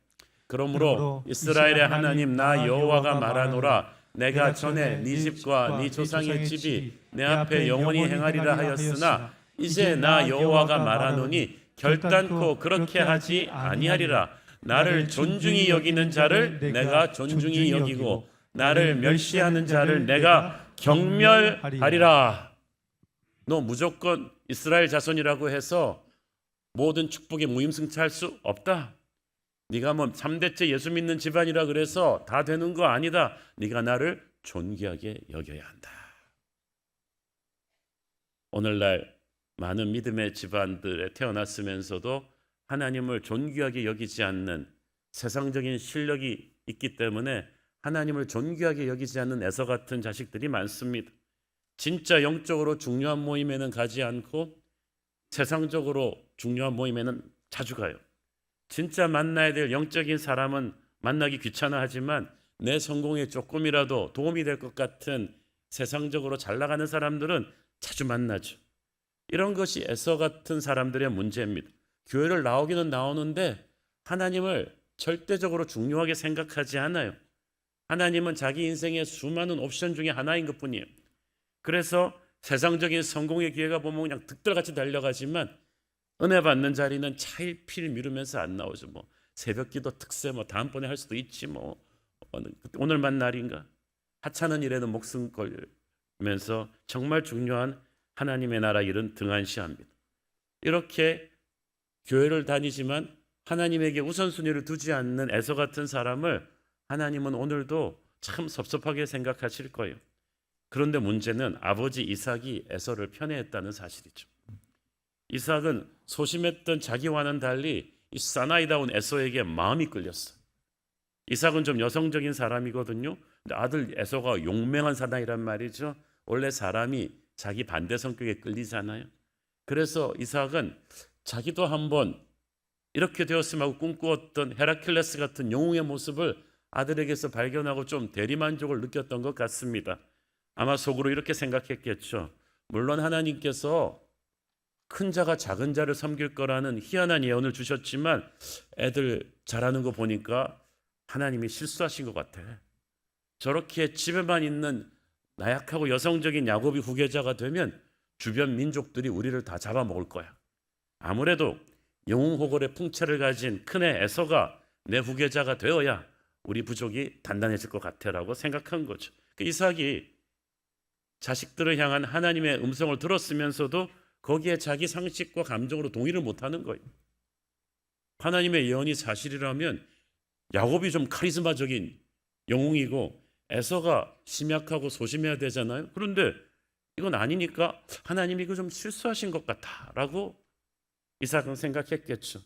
그러므로 이스라엘의 하나님 나 여호와가 말하노라, 내가 전에 네 집과 네 조상의 집이 내 앞에 영원히 행하리라 하였으나 이제 나 여호와가 말하노니 결단코 그렇게 하지 아니하리라. 나를 존중히 여기는 자를 내가 존중히 여기고 나를 멸시하는 자를 내가 경멸하리라. 너 무조건 이스라엘 자손이라고 해서 모든 축복에 무임승차할 수 없다. 네가 뭐 3대째 예수 믿는 집안이라 그래서 다 되는 거 아니다. 네가 나를 존귀하게 여겨야 한다. 오늘날 많은 믿음의 집안들에 태어났으면서도 하나님을 존귀하게 여기지 않는 세상적인 실력이 있기 때문에 하나님을 존귀하게 여기지 않는 에서 같은 자식들이 많습니다. 진짜 영적으로 중요한 모임에는 가지 않고 세상적으로 중요한 모임에는 자주 가요. 진짜 만나야 될 영적인 사람은 만나기 귀찮아하지만 내 성공에 조금이라도 도움이 될 것 같은 세상적으로 잘 나가는 사람들은 자주 만나죠. 이런 것이 에서 같은 사람들의 문제입니다. 교회를 나오기는 나오는데 하나님을 절대적으로 중요하게 생각하지 않아요. 하나님은 자기 인생의 수많은 옵션 중에 하나인 것뿐이에요. 그래서 세상적인 성공의 기회가 보면 그냥 득달같이 달려가지만 은혜 받는 자리는 차일피일 미루면서 안 나오죠. 뭐 새벽기도 특세 뭐 다음번에 할 수도 있지 뭐 오늘만 날인가. 하찮은 일에는 목숨 걸면서 정말 중요한 하나님의 나라 일은 등한시합니다. 이렇게 교회를 다니지만 하나님에게 우선순위를 두지 않는 에서 같은 사람을 하나님은 오늘도 참 섭섭하게 생각하실 거예요. 그런데 문제는 아버지 이삭이 에서를 편애했다는 사실이죠. 이삭은 소심했던 자기와는 달리 이 사나이다운 에서에게 마음이 끌렸어요. 이삭은 좀 여성적인 사람이거든요. 근데 아들 에서가 용맹한 사나이란 말이죠. 원래 사람이 자기 반대 성격에 끌리잖아요. 그래서 이삭은 자기도 한번 이렇게 되었으면 하고 꿈꾸었던 헤라클레스 같은 영웅의 모습을 아들에게서 발견하고 좀 대리만족을 느꼈던 것 같습니다. 아마 속으로 이렇게 생각했겠죠. 물론 하나님께서 큰 자가 작은 자를 섬길 거라는 희한한 예언을 주셨지만 애들 잘하는 거 보니까 하나님이 실수하신 것 같아. 저렇게 집에만 있는 나약하고 여성적인 야곱이 후계자가 되면 주변 민족들이 우리를 다 잡아먹을 거야. 아무래도 영웅호걸의 풍채를 가진 큰애 에서가 내 후계자가 되어야 우리 부족이 단단해질 것 같아라고 생각한 거죠. 이삭이 자식들을 향한 하나님의 음성을 들었으면서도 거기에 자기 상식과 감정으로 동의를 못하는 거예요. 하나님의 예언이 사실이라면 야곱이 좀 카리스마적인 영웅이고 에서가 심약하고 소심해야 되잖아요. 그런데 이건 아니니까 하나님이 이거 좀 실수하신 것 같다라고 이삭은 생각했겠죠.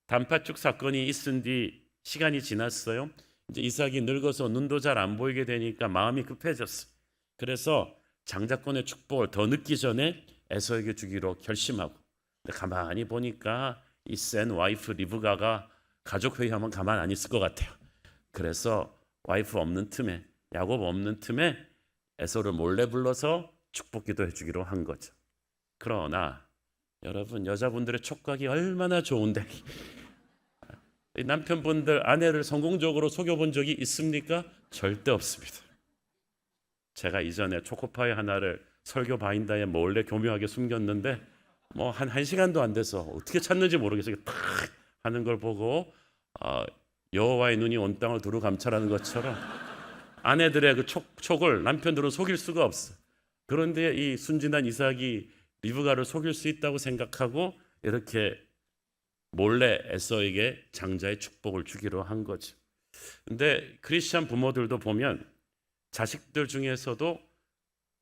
단팥죽 사건이 있은 뒤 시간이 지났어요. 이제 이삭이 늙어서 눈도 잘 안 보이게 되니까 마음이 급해졌어요. 그래서 장자권의 축복을 더 늦기 전에 에서에게 주기로 결심하고, 근데 가만히 보니까 이 센 와이프 리브가가 가족 회의하면 가만 안 있을 것 같아요. 그래서 와이프 없는 틈에, 야곱 없는 틈에 에서를 몰래 불러서 축복 기도해 주기로 한 거죠. 그러나 여러분, 여자분들의 촉각이 얼마나 좋은데 남편분들 아내를 성공적으로 속여본 적이 있습니까? 절대 없습니다. 제가 이전에 초코파이 하나를 설교 바인더에 몰래 교묘하게 숨겼는데 뭐 한 시간도 안 돼서 어떻게 찾는지 모르겠어요. 탁 하는 걸 보고 여호와의 눈이 온 땅을 두루 감찰하는 것처럼 아내들의 그 촉을 남편들은 속일 수가 없어. 그런데 이 순진한 이삭이 리브가를 속일 수 있다고 생각하고 이렇게 몰래 에서에게 장자의 축복을 주기로 한 거죠. 근데 크리스찬 부모들도 보면 자식들 중에서도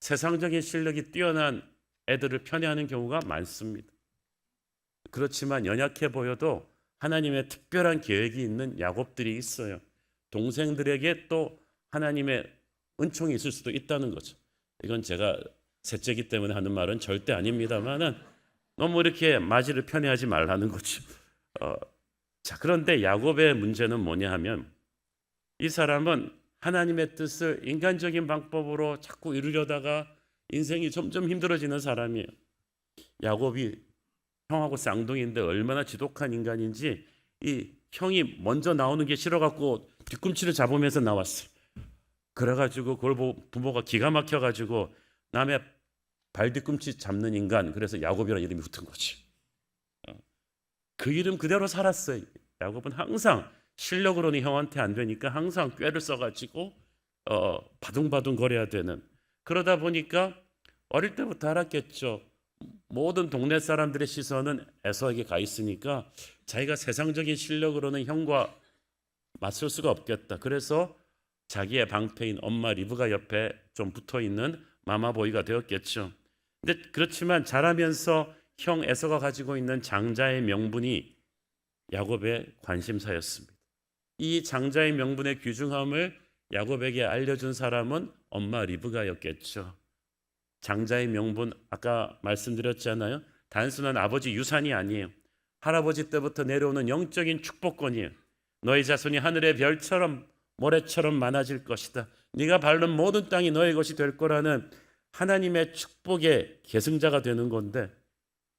세상적인 실력이 뛰어난 애들을 편애하는 경우가 많습니다. 그렇지만 연약해 보여도 하나님의 특별한 계획이 있는 야곱들이 있어요. 동생들에게 또 하나님의 은총이 있을 수도 있다는 거죠. 이건 제가 셋째기 때문에 하는 말은 절대 아닙니다만은 너무 이렇게 마지를 편애하지 말라는 거죠. 자, 그런데 야곱의 문제는 뭐냐 하면 이 사람은 하나님의 뜻을 인간적인 방법으로 자꾸 이루려다가 인생이 점점 힘들어지는 사람이에요. 야곱이 형하고 쌍둥이인데 얼마나 지독한 인간인지 이 형이 먼저 나오는 게 싫어갖고 뒤꿈치를 잡으면서 나왔어요. 그래가지고 그걸 보고 부모가 기가 막혀가지고 남의 발 뒤꿈치 잡는 인간, 그래서 야곱이라는 이름이 붙은 거지. 그 이름 그대로 살았어요. 야곱은 항상 실력으로는 형한테 안 되니까 항상 꾀를 써가지고 바둥바둥 거려야 되는, 그러다 보니까 어릴 때부터 알았겠죠. 모든 동네 사람들의 시선은 에서에게 가 있으니까 자기가 세상적인 실력으로는 형과 맞설 수가 없겠다. 그래서 자기의 방패인 엄마 리브가 옆에 좀 붙어있는 마마보이가 되었겠죠. 근데 그렇지만 자라면서 형 에서가 가지고 있는 장자의 명분이 야곱의 관심사였습니다. 이 장자의 명분의 귀중함을 야곱에게 알려준 사람은 엄마 리브가였겠죠. 장자의 명분, 아까 말씀드렸잖아요. 단순한 아버지 유산이 아니에요. 할아버지 때부터 내려오는 영적인 축복권이에요. 너희 자손이 하늘의 별처럼 모래처럼 많아질 것이다. 네가 밟는 모든 땅이 너의 것이 될 거라는 하나님의 축복의 계승자가 되는 건데,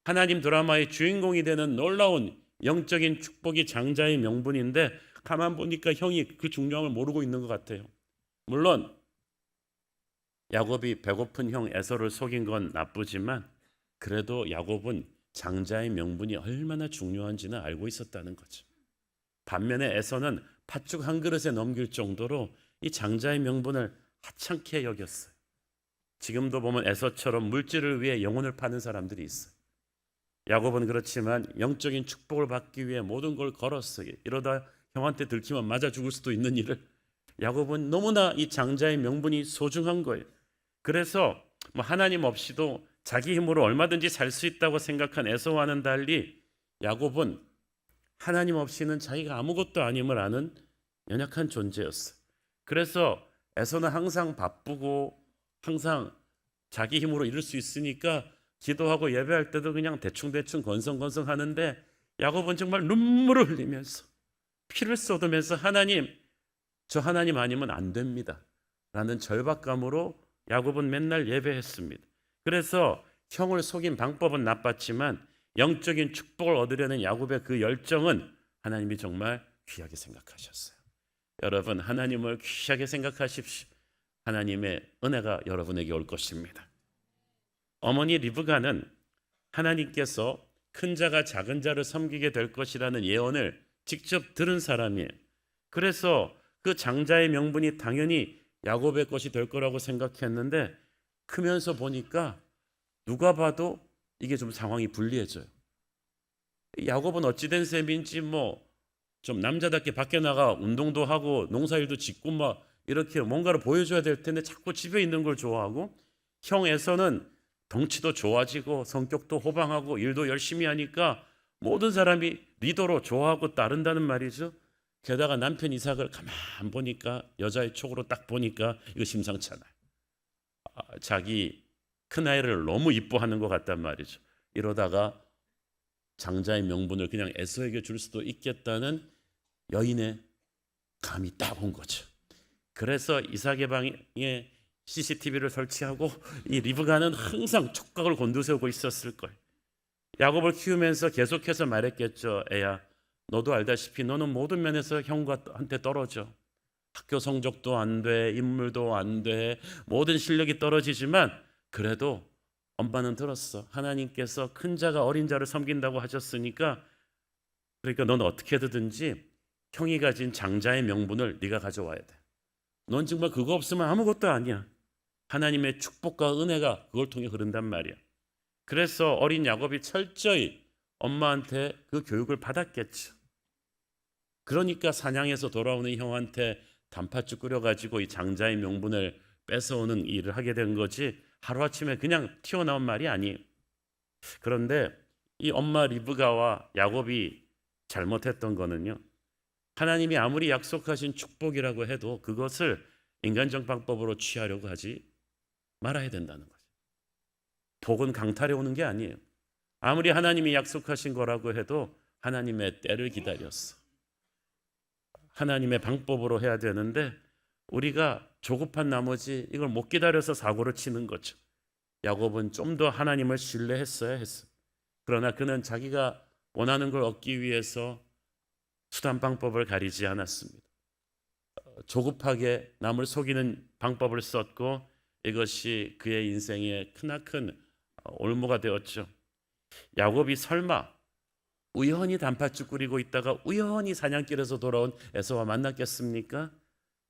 하나님 드라마의 주인공이 되는 놀라운 영적인 축복이 장자의 명분인데 가만 보니까 형이 그 중요함을 모르고 있는 것 같아요. 물론 야곱이 배고픈 형 에서를 속인 건 나쁘지만 그래도 야곱은 장자의 명분이 얼마나 중요한지는 알고 있었다는 거죠. 반면에 에서는 팥죽 한 그릇에 넘길 정도로 이 장자의 명분을 하찮게 여겼어요. 지금도 보면 에서처럼 물질을 위해 영혼을 파는 사람들이 있어요. 야곱은 그렇지만 영적인 축복을 받기 위해 모든 걸 걸었어요. 이러다 형한테 들키면 맞아 죽을 수도 있는 일을. 야곱은 너무나 이 장자의 명분이 소중한 거예요. 그래서 하나님 없이도 자기 힘으로 얼마든지 살 수 있다고 생각한 에서와는 달리 야곱은 하나님 없이는 자기가 아무것도 아님을 아는 연약한 존재였어요. 그래서 에서는 항상 바쁘고 항상 자기 힘으로 이룰 수 있으니까 기도하고 예배할 때도 그냥 대충대충 건성건성 하는데, 야곱은 정말 눈물을 흘리면서 피를 쏟으면서 하나님, 저 하나님 아니면 안 됩니다 라는 절박감으로 야곱은 맨날 예배했습니다. 그래서 형을 속인 방법은 나빴지만 영적인 축복을 얻으려는 야곱의 그 열정은 하나님이 정말 귀하게 생각하셨어요. 여러분, 하나님을 귀하게 생각하십시오. 하나님의 은혜가 여러분에게 올 것입니다. 어머니 리브가는 하나님께서 큰 자가 작은 자를 섬기게 될 것이라는 예언을 직접 들은 사람이에요. 그래서 그 장자의 명분이 당연히 야곱의 것이 될 거라고 생각했는데 크면서 보니까 누가 봐도 이게 좀 상황이 불리해져요. 야곱은 어찌된 셈인지 좀 남자답게 밖에 나가 운동도 하고 농사일도 짓고 이렇게 뭔가를 보여줘야 될 텐데 자꾸 집에 있는 걸 좋아하고, 형 에서는 덩치도 좋아지고 성격도 호방하고 일도 열심히 하니까 모든 사람이 리더로 좋아하고 따른다는 말이죠. 게다가 남편 이삭을 가만 보니까, 여자의 촉으로 딱 보니까 이거 심상찮아요. 자기 큰아이를 너무 이뻐하는 것 같단 말이죠. 이러다가 장자의 명분을 그냥 에서에게 줄 수도 있겠다는 여인의 감이 딱 온 거죠. 그래서 이삭의 방에 CCTV를 설치하고 이 리브가는 항상 촉각을 곤두세우고 있었을 거예요. 야곱을 키우면서 계속해서 말했겠죠. 애야, 너도 알다시피 너는 모든 면에서 형한테 떨어져. 학교 성적도 안 돼, 인물도 안 돼, 모든 실력이 떨어지지만 그래도 엄마는 들었어. 하나님께서 큰 자가 어린 자를 섬긴다고 하셨으니까, 그러니까 넌 어떻게든지 형이 가진 장자의 명분을 네가 가져와야 돼. 넌 정말 그거 없으면 아무것도 아니야. 하나님의 축복과 은혜가 그걸 통해 흐른단 말이야. 그래서 어린 야곱이 철저히 엄마한테 그 교육을 받았겠죠. 그러니까 사냥해서 돌아오는 형한테 단팥죽 끓여가지고 이 장자의 명분을 뺏어오는 일을 하게 된 거지 하루아침에 그냥 튀어나온 말이 아니에요. 그런데 이 엄마 리브가와 야곱이 잘못했던 거는요, 하나님이 아무리 약속하신 축복이라고 해도 그것을 인간적 방법으로 취하려고 하지 말아야 된다는 거죠. 복은 강탈해 오는 게 아니에요. 아무리 하나님이 약속하신 거라고 해도 하나님의 때를 기다렸어. 하나님의 방법으로 해야 되는데 우리가 조급한 나머지 이걸 못 기다려서 사고를 치는 거죠. 야곱은 좀 더 하나님을 신뢰했어야 했어. 그러나 그는 자기가 원하는 걸 얻기 위해서 수단 방법을 가리지 않았습니다. 조급하게 남을 속이는 방법을 썼고 이것이 그의 인생의 크나큰 올무가 되었죠. 야곱이 설마 우연히 단팥죽 끓이고 있다가 우연히 사냥길에서 돌아온 에서와 만났겠습니까?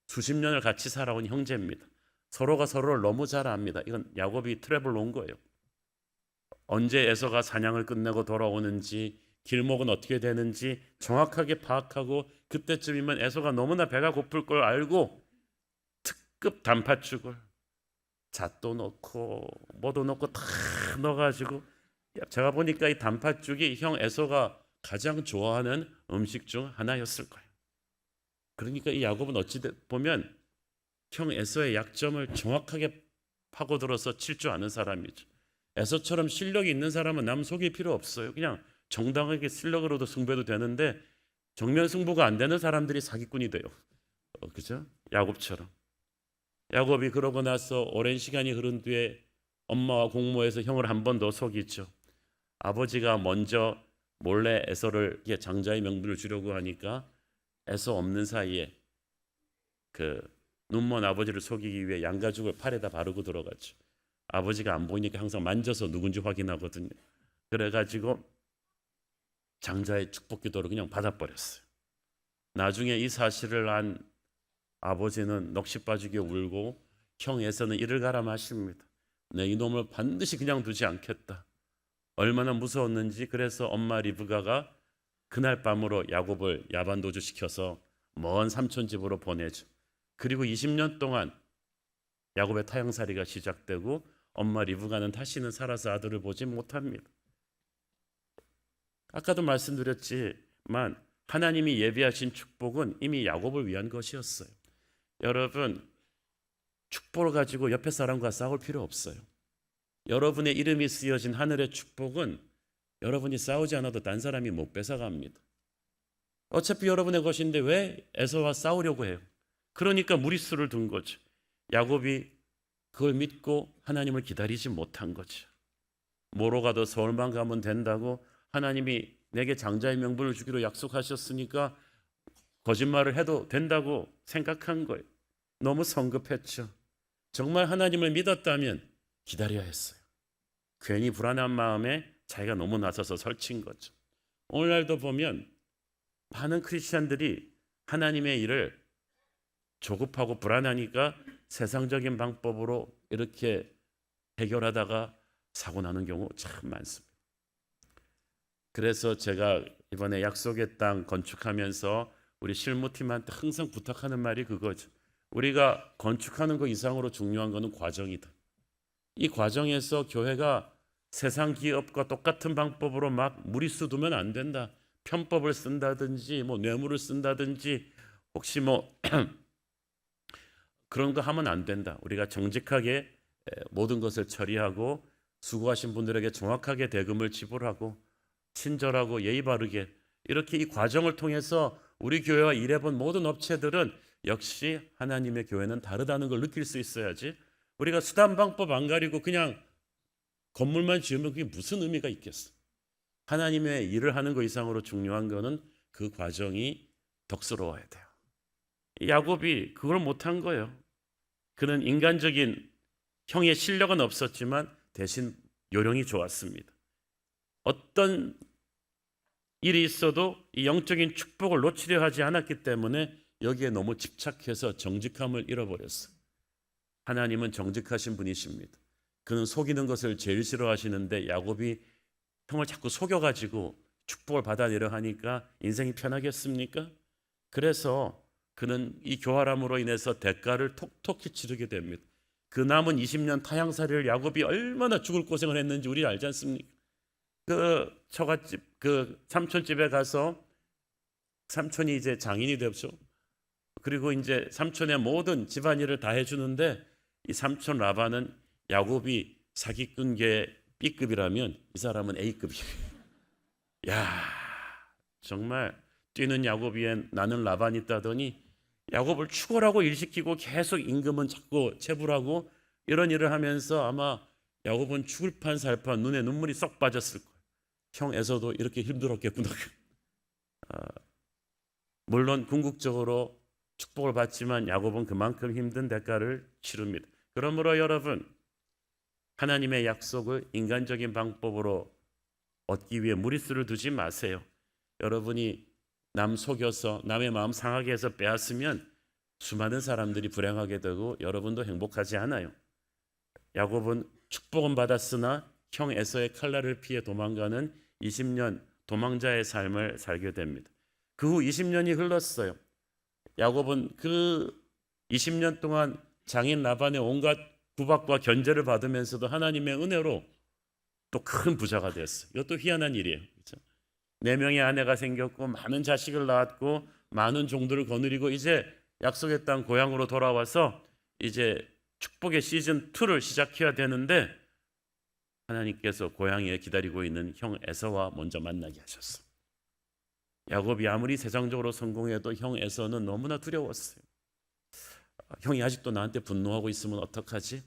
수십 년을 같이 살아온 형제입니다. 서로가 서로를 너무 잘 압니다. 이건 야곱이 트랩을 놓은 거예요. 언제 에서가 사냥을 끝내고 돌아오는지, 길목은 어떻게 되는지 정확하게 파악하고 그때쯤이면 에서가 너무나 배가 고플 걸 알고 특급 단팥죽을 잣도 넣고 뭐도 넣고 다 넣어가지고, 제가 보니까 이 단팥죽이 형 에서가 가장 좋아하는 음식 중 하나였을 거예요. 그러니까 이 야곱은 어찌 보면 형 에서의 약점을 정확하게 파고들어서 칠 줄 아는 사람이죠. 에서처럼 실력이 있는 사람은 남 속일 필요 없어요. 그냥 정당하게 실력으로도 승부해도 되는데 정면 승부가 안 되는 사람들이 사기꾼이 돼요. 그죠? 야곱처럼. 야곱이 그러고 나서 오랜 시간이 흐른 뒤에 엄마와 공모해서 형을 한 번 더 속이죠. 아버지가 먼저 몰래 에서를 장자의 명분을 주려고 하니까 에서 없는 사이에 그 눈먼 아버지를 속이기 위해 양가죽을 팔에다 바르고 들어갔죠. 아버지가 안 보이니까 항상 만져서 누군지 확인하거든요. 그래가지고 장자의 축복 기도를 그냥 받아버렸어요. 나중에 이 사실을 안 아버지는 넋이 빠지게 울고 형 에서는 이를 가라 마십니다. 내 이놈을 반드시 그냥 두지 않겠다. 얼마나 무서웠는지. 그래서 엄마 리브가가 그날 밤으로 야곱을 야반도주시켜서 먼 삼촌 집으로 보내죠. 그리고 20년 동안 야곱의 타향살이가 시작되고 엄마 리브가는 다시는 살아서 아들을 보지 못합니다. 아까도 말씀드렸지만 하나님이 예비하신 축복은 이미 야곱을 위한 것이었어요. 여러분, 축복을 가지고 옆에 사람과 싸울 필요 없어요. 여러분의 이름이 쓰여진 하늘의 축복은 여러분이 싸우지 않아도 딴 사람이 못 뺏어갑니다. 어차피 여러분의 것인데 왜 에서와 싸우려고 해요? 그러니까 무리수를 둔 거죠. 야곱이 그걸 믿고 하나님을 기다리지 못한 거죠. 뭐로 가도 서울만 가면 된다고 하나님이 내게 장자의 명분을 주기로 약속하셨으니까 거짓말을 해도 된다고 생각한 거예요. 너무 성급했죠. 정말 하나님을 믿었다면 기다려야 했어요. 괜히 불안한 마음에 자기가 너무 나서서 설친 거죠. 오늘날도 보면 많은 크리스찬들이 하나님의 일을 조급하고 불안하니까 세상적인 방법으로 이렇게 해결하다가 사고 나는 경우 참 많습니다. 그래서 제가 이번에 약속의 땅 건축하면서 우리 실무팀한테 항상 부탁하는 말이 그거죠. 우리가 건축하는 것 이상으로 중요한 것은 과정이다. 이 과정에서 교회가 세상 기업과 똑같은 방법으로 막 무리수 두면 안 된다. 편법을 쓴다든지 뇌물을 쓴다든지 혹시 그런 거 하면 안 된다. 우리가 정직하게 모든 것을 처리하고 수고하신 분들에게 정확하게 대금을 지불하고 친절하고 예의 바르게 이렇게 이 과정을 통해서 우리 교회와 일해본 모든 업체들은 역시 하나님의 교회는 다르다는 걸 느낄 수 있어야지. 우리가 수단 방법 안 가리고 그냥 건물만 지으면 그게 무슨 의미가 있겠어. 하나님의 일을 하는 것 이상으로 중요한 거는 그 과정이 덕스러워야 돼요. 야곱이 그걸 못한 거예요. 그는 인간적인 형의 실력은 없었지만 대신 요령이 좋았습니다. 어떤 일이 있어도 이 영적인 축복을 놓치려 하지 않았기 때문에 여기에 너무 집착해서 정직함을 잃어버렸어요. 하나님은 정직하신 분이십니다. 그는 속이는 것을 제일 싫어하시는데 야곱이 형을 자꾸 속여가지고 축복을 받아내려 하니까 인생이 편하겠습니까? 그래서 그는 이 교활함으로 인해서 대가를 톡톡히 치르게 됩니다. 그 남은 20년 타향살이를 야곱이 얼마나 죽을 고생을 했는지 우리 알지 않습니까? 그 처갓집, 그 삼촌집에 가서 삼촌이 이제 장인이 되었죠. 그리고 이제 삼촌의 모든 집안일을 다 해주는데 이 삼촌 라반은 야곱이 사기꾼계 B급이라면 이 사람은 A급이에요. 야, 정말 뛰는 야곱이엔 나는 라반이 있다더니 야곱을 추월하고 일시키고 계속 임금은 자꾸 체불하고 이런 일을 하면서 아마 야곱은 죽을 판 살판 눈에 눈물이 쏙 빠졌을 거예요. 형 에서도 이렇게 힘들었겠구나. 물론 궁극적으로 축복을 받지만 야곱은 그만큼 힘든 대가를 치릅니다. 그러므로 여러분, 하나님의 약속을 인간적인 방법으로 얻기 위해 무리수를 두지 마세요. 여러분이 남 속여서 남의 마음 상하게 해서 빼앗으면 수많은 사람들이 불행하게 되고 여러분도 행복하지 않아요. 야곱은 축복은 받았으나 형 에서의 칼날을 피해 도망가는 20년 도망자의 삶을 살게 됩니다. 그 후 20년이 흘렀어요. 야곱은 그 20년 동안 장인 라반의 온갖 구박과 견제를 받으면서도 하나님의 은혜로 또 큰 부자가 됐어요. 이것도 희한한 일이에요. 그렇죠? 4명의 아내가 생겼고 많은 자식을 낳았고 많은 종들을 거느리고 이제 약속의 땅 고향으로 돌아와서 이제 축복의 시즌 2를 시작해야 되는데 하나님께서 고향에 기다리고 있는 형 에서와 먼저 만나게 하셨어요. 야곱이 아무리 세상적으로 성공해도 형 에서는 너무나 두려웠어요. 형이 아직도 나한테 분노하고 있으면 어떡하지?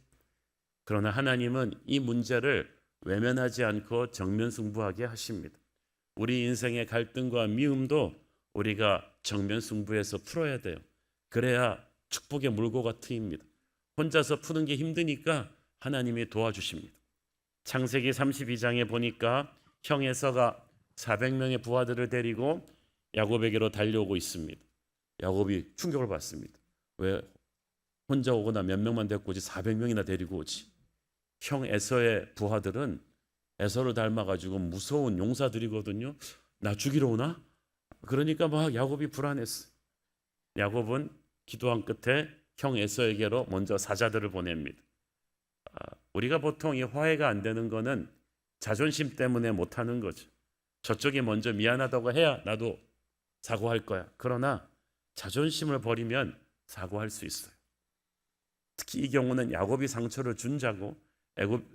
그러나 하나님은 이 문제를 외면하지 않고 정면 승부하게 하십니다. 우리 인생의 갈등과 미움도 우리가 정면 승부해서 풀어야 돼요. 그래야 축복의 물고가 트입니다. 혼자서 푸는 게 힘드니까 하나님이 도와주십니다. 창세기 32장에 보니까 형 에서가 400명의 부하들을 데리고 야곱에게로 달려오고 있습니다. 야곱이 충격을 받습니다. 왜 혼자 오거나 몇 명만 데리고 오지 400명이나 데리고 오지? 형 에서의 부하들은 에서를 닮아가지고 무서운 용사들이거든요. 나 죽이러 오나? 그러니까 막 야곱이 불안했어요. 야곱은 기도한 끝에 형 에서에게로 먼저 사자들을 보냅니다. 우리가 보통 이 화해가 안 되는 거는 자존심 때문에 못하는 거죠. 저쪽이 먼저 미안하다고 해야 나도 사과할 거야. 그러나 자존심을 버리면 사과할 수 있어요. 특히 이 경우는 야곱이 상처를 준 자고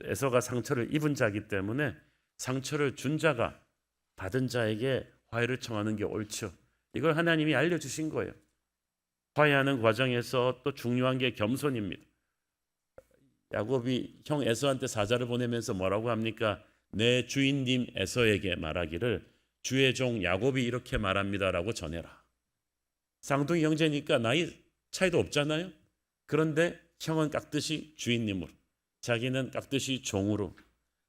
에서가 상처를 입은 자이기 때문에 상처를 준 자가 받은 자에게 화해를 청하는 게 옳죠. 이걸 하나님이 알려주신 거예요. 화해하는 과정에서 또 중요한 게 겸손입니다. 야곱이 형 에서한테 사자를 보내면서 뭐라고 합니까? 내 주인님 에서에게 말하기를 주의 종 야곱이 이렇게 말합니다라고 전해라. 쌍둥이 형제니까 나이 차이도 없잖아요. 그런데 형은 깍듯이 주인님으로, 자기는 깍듯이 종으로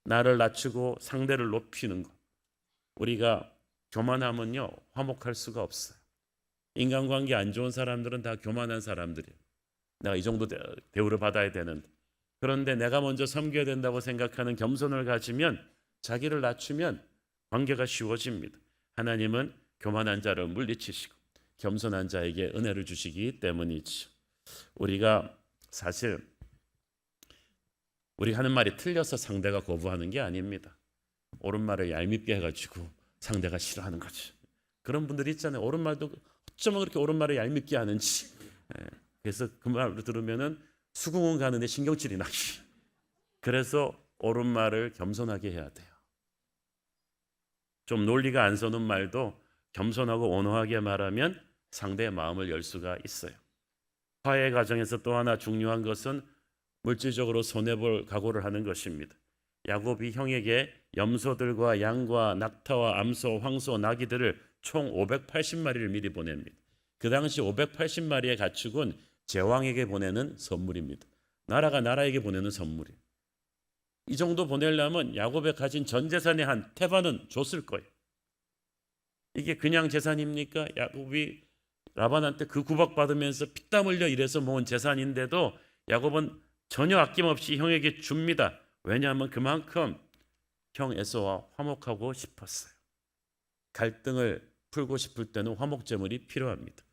나를 낮추고 상대를 높이는 것. 우리가 교만하면요 화목할 수가 없어요. 인간관계 안 좋은 사람들은 다 교만한 사람들이에요. 내가 이 정도 대우를 받아야 되는데, 그런데 내가 먼저 섬겨야 된다고 생각하는 겸손을 가지면, 자기를 낮추면 관계가 쉬워집니다. 하나님은 교만한 자를 물리치시고 겸손한 자에게 은혜를 주시기 때문이죠. 우리가 사실 우리 하는 말이 틀려서 상대가 거부하는 게 아닙니다. 옳은 말을 얄밉게 해가지고 상대가 싫어하는 거죠. 그런 분들이 있잖아요. 옳은 말도 어쩌면 그렇게 옳은 말을 얄밉게 하는지. 그래서 그 말을 들으면은 수궁은 가는데 신경질이 나기. 그래서 옳은 말을 겸손하게 해야 돼요. 좀 논리가 안 서는 말도 겸손하고 온화하게 말하면 상대의 마음을 열 수가 있어요. 화해 과정에서 또 하나 중요한 것은 물질적으로 손해볼 각오를 하는 것입니다. 야곱이 형에게 염소들과 양과 낙타와 암소, 황소, 나귀들을 총 580마리를 미리 보냅니다. 그 당시 580마리의 가축은 제왕에게 보내는 선물입니다. 나라가 나라에게 보내는 선물이에요. 이 정도 보내려면 야곱이 가진 전 재산의 한 태반은 줬을 거예요. 이게 그냥 재산입니까? 야곱이 라반한테 그 구박받으면서 피땀 흘려 일해서 모은 재산인데도 야곱은 전혀 아낌없이 형에게 줍니다. 왜냐하면 그만큼 형 에서와 화목하고 싶었어요. 갈등을 풀고 싶을 때는 화목제물이 필요합니다.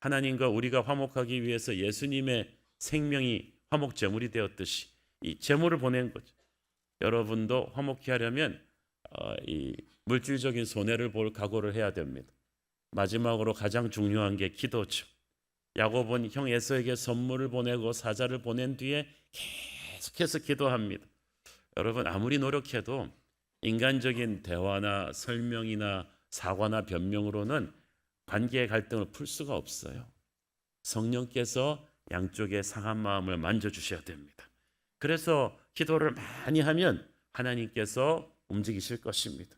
하나님과 우리가 화목하기 위해서 예수님의 생명이 화목 제물이 되었듯이 이 제물을 보낸 거죠. 여러분도 화목히 하려면 이 물질적인 손해를 볼 각오를 해야 됩니다. 마지막으로 가장 중요한 게 기도죠. 야곱은 형 에서에게 선물을 보내고 사자를 보낸 뒤에 계속해서 기도합니다. 여러분 아무리 노력해도 인간적인 대화나 설명이나 사과나 변명으로는 관계의 갈등을 풀 수가 없어요. 성령께서 양쪽의 상한 마음을 만져주셔야 됩니다. 그래서 기도를 많이 하면 하나님께서 움직이실 것입니다.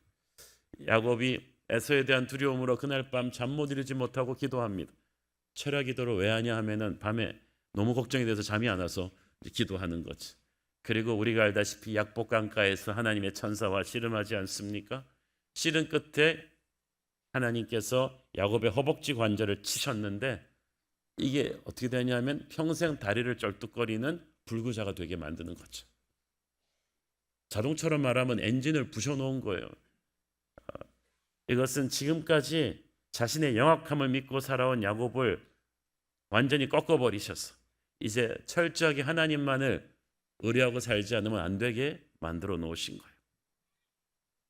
야곱이 에서에 대한 두려움으로 그날 밤 잠 못 이루지 못하고 기도합니다. 철야 기도를 왜 하냐 하면은 밤에 너무 걱정이 돼서 잠이 안 와서 기도하는 거지. 그리고 우리가 알다시피 약복강가에서 하나님의 천사와 씨름하지 않습니까? 씨름 끝에 하나님께서 야곱의 허벅지 관절을 치셨는데 이게 어떻게 되냐면 평생 다리를 쩔뚝거리는 불구자가 되게 만드는 거죠. 자동차로 말하면 엔진을 부셔놓은 거예요. 이것은 지금까지 자신의 영악함을 믿고 살아온 야곱을 완전히 꺾어버리셔서 이제 철저하게 하나님만을 의뢰하고 살지 않으면 안 되게 만들어 놓으신 거예요.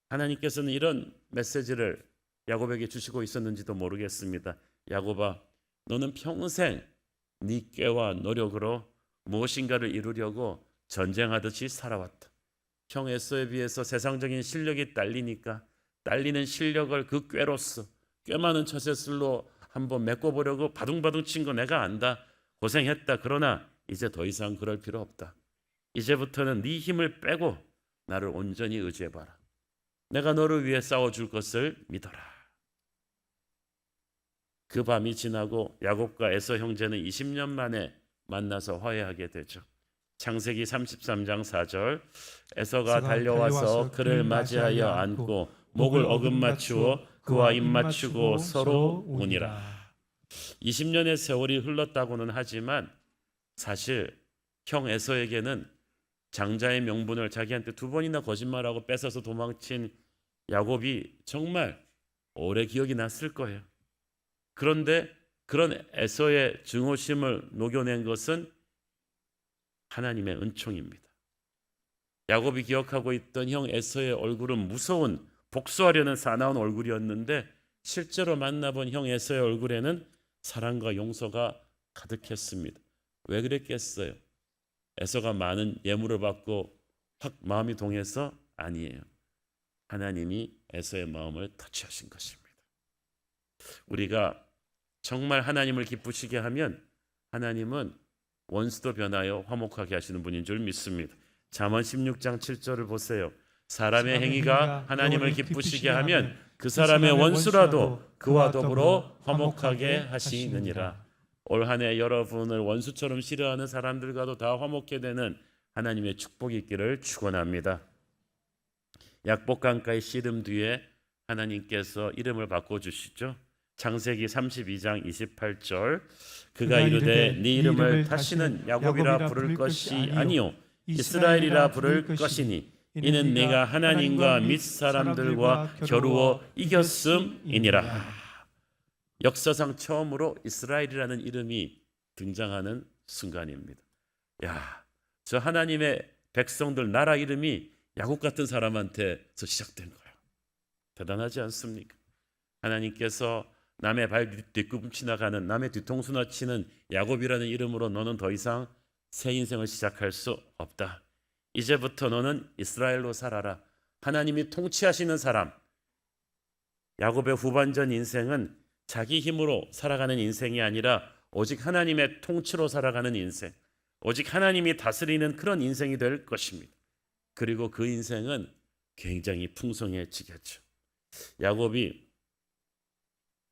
하나님께서는 이런 메시지를 야곱에게 주시고 있었는지도 모르겠습니다. 야곱아, 너는 평생 네 꾀와 노력으로 무엇인가를 이루려고 전쟁하듯이 살아왔다. 형 에서에 비해서 세상적인 실력이 딸리니까 딸리는 실력을 그 꾀로써 꽤 많은 처세술로 한번 메꿔보려고 바둥바둥 친 거 내가 안다. 고생했다. 그러나 이제 더 이상 그럴 필요 없다. 이제부터는 네 힘을 빼고 나를 온전히 의지해봐라. 내가 너를 위해 싸워줄 것을 믿어라. 그 밤이 지나고 야곱과 에서 형제는 20년 만에 만나서 화해하게 되죠. 창세기 33장 4절 에서가 달려와서 그를 맞이하여 안고 목을 어긋맞추어 그와 입맞추고 서로 우니라. 20년의 세월이 흘렀다고는 하지만 사실 형 에서에게는 장자의 명분을 자기한테 2번이나 거짓말하고 뺏어서 도망친 야곱이 정말 오래 기억이 났을 거예요. 그런데 그런 에서의 증오심을 녹여낸 것은 하나님의 은총입니다. 야곱이 기억하고 있던 형 에서의 얼굴은 무서운 복수하려는 사나운 얼굴이었는데 실제로 만나본 형 에서의 얼굴에는 사랑과 용서가 가득했습니다. 왜 그랬겠어요? 에서가 많은 예물을 받고 확 마음이 동해서? 아니에요. 하나님이 에서의 마음을 터치하신 것입니다. 우리가 정말 하나님을 기쁘시게 하면 하나님은 원수도 변하여 화목하게 하시는 분인 줄 믿습니다. 잠언 16장 7절을 보세요. 사람의 행위가 하나님을 기쁘시게 하면 그 사람의 원수라도 그와 더불어 화목하게 하시느니라. 올 한 해 여러분을 원수처럼 싫어하는 사람들과도 다 화목해 되는 하나님의 축복이 있기를 축원합니다. 약복강가의 씨름 뒤에 하나님께서 이름을 바꿔주시죠. 창세기 32장 28절 그가 이르되 네 이름을 다시는 야곱이라 부를 것이 아니요 이스라엘이라 부를 것이니 이는 네가 하나님과 및 사람들과 겨루어 이겼음이니라. 역사상 처음으로 이스라엘이라는 이름이 등장하는 순간입니다. 야, 저 하나님의 백성들 나라 이름이 야곱 같은 사람한테서 시작된 거예요. 대단하지 않습니까? 하나님께서 남의 발 뒤꿈치나 가는 남의 뒤통수나 치는 야곱이라는 이름으로 너는 더 이상 새 인생을 시작할 수 없다. 이제부터 너는 이스라엘로 살아라. 하나님이 통치하시는 사람. 야곱의 후반전 인생은 자기 힘으로 살아가는 인생이 아니라 오직 하나님의 통치로 살아가는 인생, 오직 하나님이 다스리는 그런 인생이 될 것입니다. 그리고 그 인생은 굉장히 풍성해지겠죠. 야곱이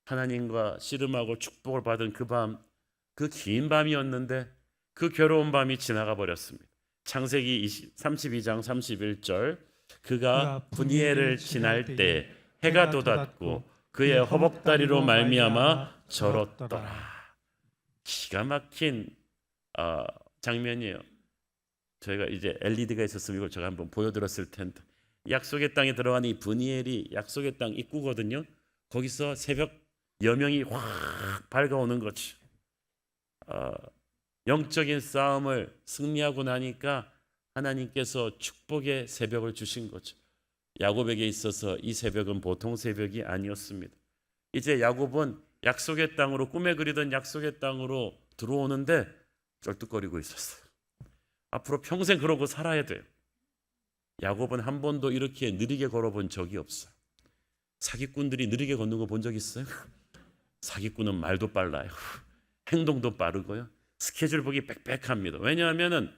하나님과 씨름하고 축복을 받은 그 밤, 그 긴 밤이었는데 그 괴로운 밤이 지나가 버렸습니다. 창세기 32장 31절 그가 분이엘을 지날 때 해가 돋았고 그의 허벅다리로 말미암아 절었더라. 기가 막힌 장면이에요. 저희가 이제 LED가 있었으면 이걸 제가 한번 보여드렸을 텐데 약속의 땅에 들어간 이 분이엘이 약속의 땅 입구거든요. 거기서 새벽 여명이 확 밝아오는 거죠. 영적인 싸움을 승리하고 나니까 하나님께서 축복의 새벽을 주신 거죠. 야곱에게 있어서 이 새벽은 보통 새벽이 아니었습니다. 이제 야곱은 약속의 땅으로, 꿈에 그리던 약속의 땅으로 들어오는데 쩔뚝거리고 있었어요. 앞으로 평생 그러고 살아야 돼요. 야곱은 한 번도 이렇게 느리게 걸어본 적이 없어요. 사기꾼들이 느리게 걷는 거 본 적 있어요? 사기꾼은 말도 빨라요. 행동도 빠르고요. 스케줄 보기 빽빽합니다. 왜냐하면은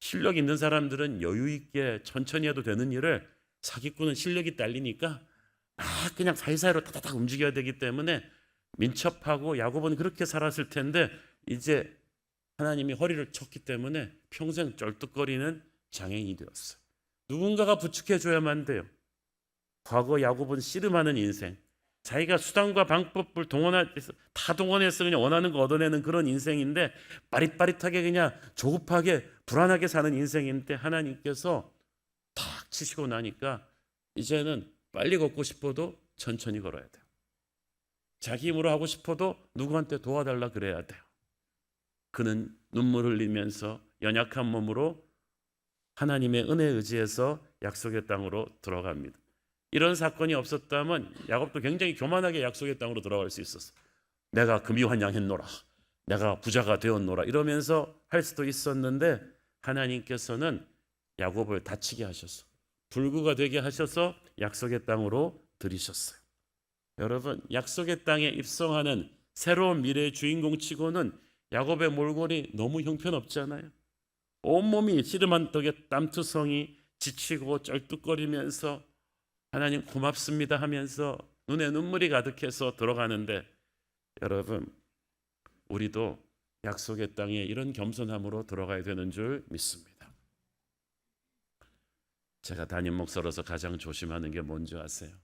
실력 있는 사람들은 여유 있게 천천히 해도 되는 일을, 사기꾼은 실력이 딸리니까 막 그냥 사이사이로 타다닥 움직여야 되기 때문에 민첩하고, 야곱은 그렇게 살았을 텐데 이제 하나님이 허리를 쳤기 때문에 평생 쩔뚝거리는 장애인이 되었어요. 누군가가 부축해줘야만 돼요. 과거 야곱은 씨름하는 인생, 자기가 수단과 방법을 다 동원해서 그냥 원하는 거 얻어내는 그런 인생인데, 빠릿빠릿하게 그냥 조급하게 불안하게 사는 인생인데, 하나님께서 탁 치시고 나니까 이제는 빨리 걷고 싶어도 천천히 걸어야 돼요. 자기 힘으로 하고 싶어도 누구한테 도와달라 그래야 돼요. 그는 눈물 흘리면서 연약한 몸으로 하나님의 은혜에 의지해서 약속의 땅으로 들어갑니다. 이런 사건이 없었다면 야곱도 굉장히 교만하게 약속의 땅으로 들어갈 수 있었어요. 내가 금이환양했노라, 내가 부자가 되었노라 이러면서 할 수도 있었는데, 하나님께서는 야곱을 다치게 하셔서, 불구가 되게 하셔서 약속의 땅으로 들이셨어요. 여러분, 약속의 땅에 입성하는 새로운 미래의 주인공 치고는 야곱의 몰골이 너무 형편없잖아요. 온몸이 씨름한 덕에 땀투성이, 지치고 쩔뚝거리면서 하나님 고맙습니다 하면서 눈에 눈물이 가득해서 들어가는데, 여러분, 우리도 약속의 땅에 이런 겸손함으로 들어가야 되는 줄 믿습니다. 제가 담임 목사로서 가장 조심하는 게 뭔지 아세요?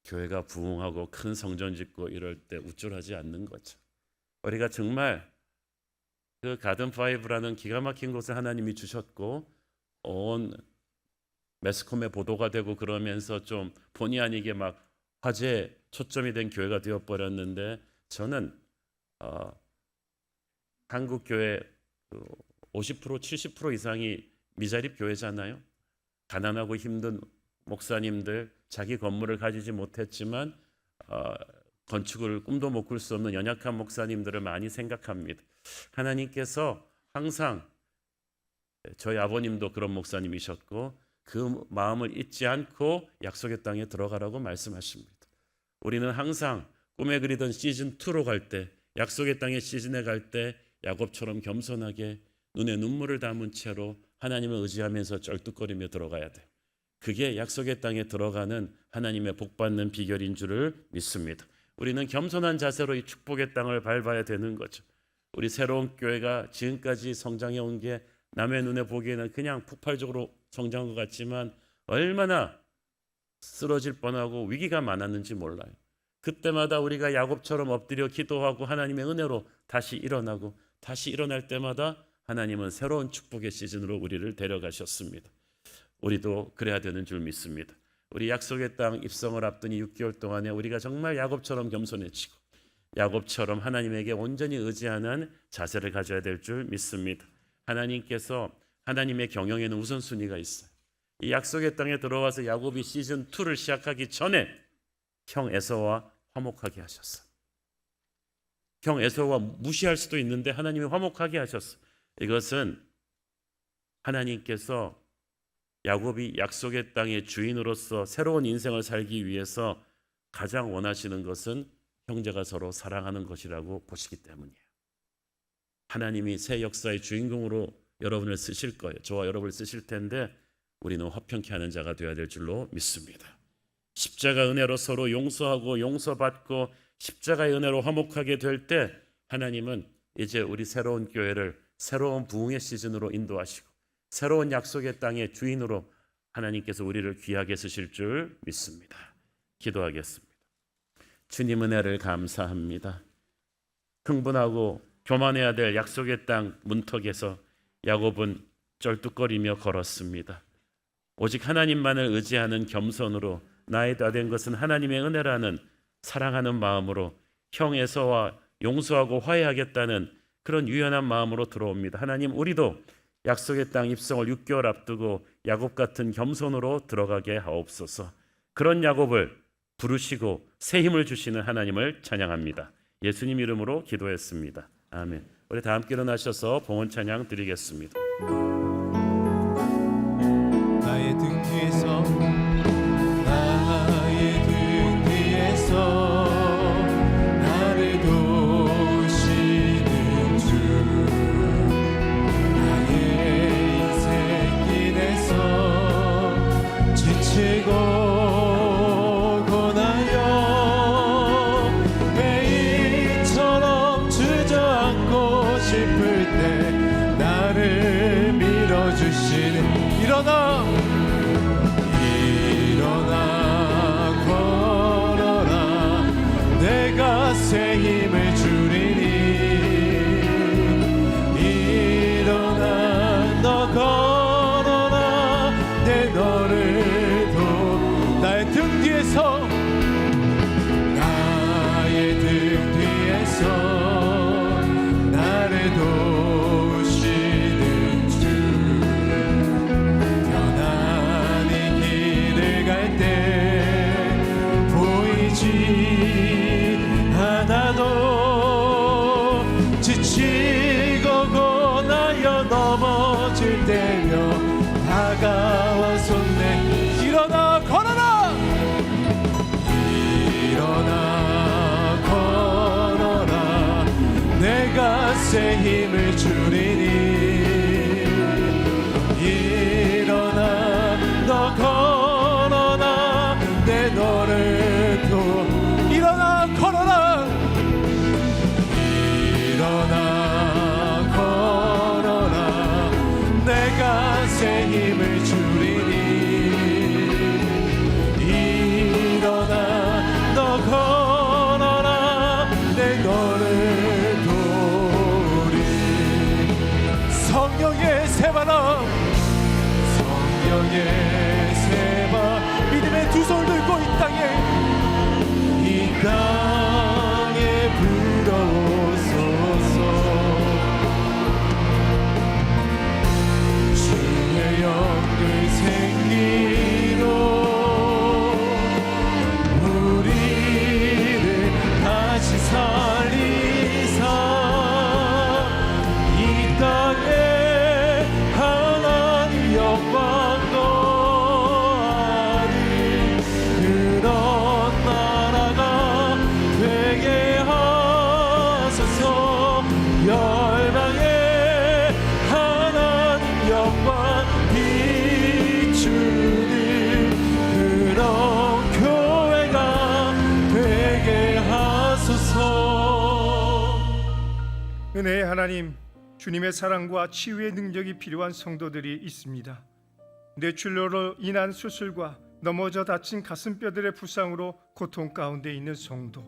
교회가 부흥하고 큰 성전 짓고 이럴 때 우쭐하지 않는 거죠. 우리가 정말 그 가든5라는 기가 막힌 곳을 하나님이 주셨고, 온 매스컴에 보도가 되고 그러면서 좀 본의 아니게 막 화제에 초점이 된 교회가 되어버렸는데, 저는 한국 교회 50% 70% 이상이 미자립 교회잖아요. 가난하고 힘든 목사님들, 자기 건물을 가지지 못했지만 건축을 꿈도 못 꿀 수 없는 연약한 목사님들을 많이 생각합니다. 하나님께서 항상, 저희 아버님도 그런 목사님이셨고, 그 마음을 잊지 않고 약속의 땅에 들어가라고 말씀하십니다. 우리는 항상 꿈에 그리던 시즌2로 갈 때, 약속의 땅의 시즌에 갈 때 야곱처럼 겸손하게 눈에 눈물을 담은 채로 하나님을 의지하면서 쩔뚝거리며 들어가야 돼요. 그게 약속의 땅에 들어가는 하나님의 복받는 비결인 줄을 믿습니다. 우리는 겸손한 자세로 이 축복의 땅을 밟아야 되는 거죠. 우리 새로운 교회가 지금까지 성장해 온 게 남의 눈에 보기에는 그냥 폭발적으로 성장한 것 같지만 얼마나 쓰러질 뻔하고 위기가 많았는지 몰라요. 그때마다 우리가 야곱처럼 엎드려 기도하고 하나님의 은혜로 다시 일어나고, 다시 일어날 때마다 하나님은 새로운 축복의 시즌으로 우리를 데려가셨습니다. 우리도 그래야 되는 줄 믿습니다. 우리 약속의 땅 입성을 앞두니 6개월 동안에 우리가 정말 야곱처럼 겸손해지고, 야곱처럼 하나님에게 온전히 의지하는 자세를 가져야 될 줄 믿습니다. 하나님께서, 하나님의 경영에는 우선순위가 있어요. 이 약속의 땅에 들어와서 야곱이 시즌2를 시작하기 전에 형 에서와 화목하게 하셨어요. 형 에서와 무시할 수도 있는데 하나님이 화목하게 하셨어요. 이것은 하나님께서 야곱이 약속의 땅의 주인으로서 새로운 인생을 살기 위해서 가장 원하시는 것은 형제가 서로 사랑하는 것이라고 보시기 때문이에요. 하나님이 새 역사의 주인공으로 여러분을 쓰실 거예요. 저와 여러분을 쓰실 텐데 우리는 화평케 하는 자가 되어야 될 줄로 믿습니다. 십자가 은혜로 서로 용서하고 용서받고 십자가의 은혜로 화목하게 될 때 하나님은 이제 우리 새로운 교회를 새로운 부흥의 시즌으로 인도하시고 새로운 약속의 땅의 주인으로 하나님께서 우리를 귀하게 쓰실 줄 믿습니다. 기도하겠습니다. 주님 은혜를 감사합니다. 흥분하고 교만해야 될 약속의 땅 문턱에서 야곱은 쩔뚝거리며 걸었습니다. 오직 하나님만을 의지하는 겸손으로 나의 다 된 것은 하나님의 은혜라는 사랑하는 마음으로 형 에서와 용서하고 화해하겠다는 그런 유연한 마음으로 들어옵니다. 하나님, 우리도 약속의 땅 입성을 6개월 앞두고 야곱 같은 겸손으로 들어가게 하옵소서. 그런 야곱을 부르시고 새 힘을 주시는 하나님을 찬양합니다. 예수님 이름으로 기도했습니다. 아멘. 우리 다 함께 일어나셔서 봉헌 찬양 드리겠습니다. 나의 등 뒤에서 나의 등 뒤에서 나를 도우시는 주 나의 인생 길에서 지치고 고나여 매일처럼 주저앉고 싶을 때 나를 밀어주시는 일어나 걸어라 내가 새 힘을 주리니 일어나 너 걸어라 내 너를 나의 등 뒤에서 나의 등 뒤에서 나를 도우시는 주 편안히 길을 갈 때 보이지 않아도 지치고 고나여 넘어질 때며 다가와 손내 일어나 걸어라 일어나 걸어라 내가 새 힘을 주리니 일어나 너 걸어라 내 너를 일어나 걸어라 일어나 걸어라 내가 새 힘을 주리니 일어나 너 걸어라 내 너를 도우리 성령의 새바람 성령의 새바 믿음의 두 손을 들고 이 땅에 불어오소서 주의 영들 생기로 우리를 다시 살리사 이 땅에 하나님 영광도 그런 나라가 되게 하소서 열방에 하나님 영광 비추는 그런 교회가 되게 하소서. 은혜의 하나님, 주님의 사랑과 치유의 능력이 필요한 성도들이 있습니다. 뇌출혈로 인한 수술과 넘어져 다친 가슴뼈들의 부상으로 고통 가운데 있는 성도,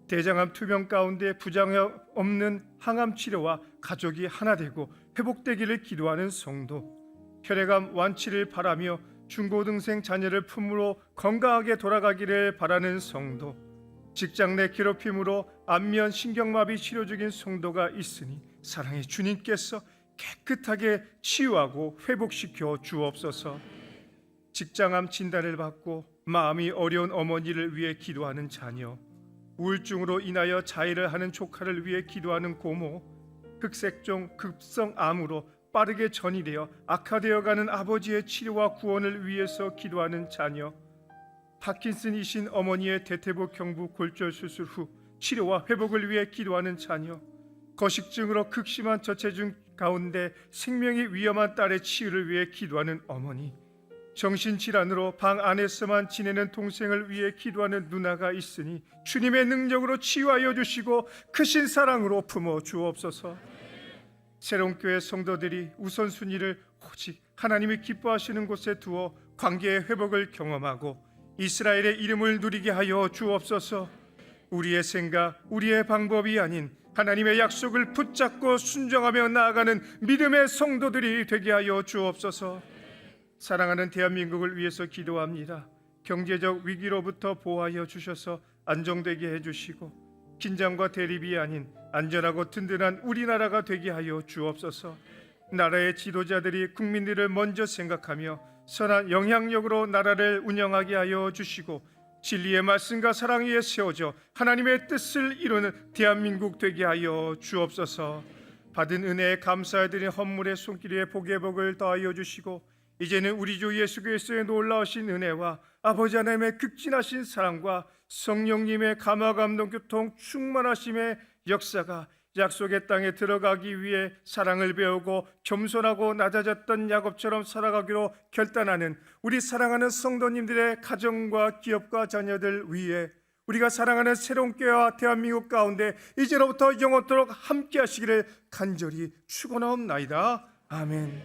대장암 투병 가운데 부장 없는 항암 치료와 가족이 하나 되고 회복되기를 기도하는 성도, 혈액암 완치를 바라며 중고등생 자녀를 품으로 건강하게 돌아가기를 바라는 성도, 직장 내 괴롭힘으로 안면 신경마비 치료 중인 성도가 있으니 사랑의 주님께서 깨끗하게 치유하고 회복시켜 주옵소서. 직장암 진단을 받고 마음이 어려운 어머니를 위해 기도하는 자녀, 우울증으로 인하여 자해를 하는 조카를 위해 기도하는 고모, 흑색종 급성암으로 빠르게 전이되어 악화되어가는 아버지의 치료와 구원을 위해서 기도하는 자녀, 파킨슨이신 어머니의 대퇴부 경부 골절 수술 후 치료와 회복을 위해 기도하는 자녀, 거식증으로 극심한 저체중 가운데 생명이 위험한 딸의 치유를 위해 기도하는 어머니, 정신질환으로 방 안에서만 지내는 동생을 위해 기도하는 누나가 있으니 주님의 능력으로 치유하여 주시고 크신 사랑으로 품어 주옵소서. 새로운 교회 성도들이 우선순위를 오직 하나님이 기뻐하시는 곳에 두어 관계의 회복을 경험하고 이스라엘의 이름을 누리게 하여 주옵소서. 우리의 생각, 우리의 방법이 아닌 하나님의 약속을 붙잡고 순종하며 나아가는 믿음의 성도들이 되게 하여 주옵소서. 사랑하는 대한민국을 위해서 기도합니다. 경제적 위기로부터 보호하여 주셔서 안정되게 해주시고 긴장과 대립이 아닌 안전하고 든든한 우리나라가 되게 하여 주옵소서. 나라의 지도자들이 국민들을 먼저 생각하며 선한 영향력으로 나라를 운영하게 하여 주시고 진리의 말씀과 사랑 위에 세워져 하나님의 뜻을 이루는 대한민국 되게 하여 주옵소서. 받은 은혜에 감사드린 헌물의 손길 위에 복의 복을 더하여 주시고 이제는 우리 주 예수 그리스도의 놀라우신 은혜와 아버지 하나님의 극진하신 사랑과 성령님의 감화 감동 교통 충만하심의 역사가 약속의 땅에 들어가기 위해 사랑을 배우고 겸손하고 낮아졌던 야곱처럼 살아가기로 결단하는 우리 사랑하는 성도님들의 가정과 기업과 자녀들 위해 우리가 사랑하는 새로운 교회와 대한민국 가운데 이제로부터 영원토록 함께 하시기를 간절히 축원하옵나이다. 아멘.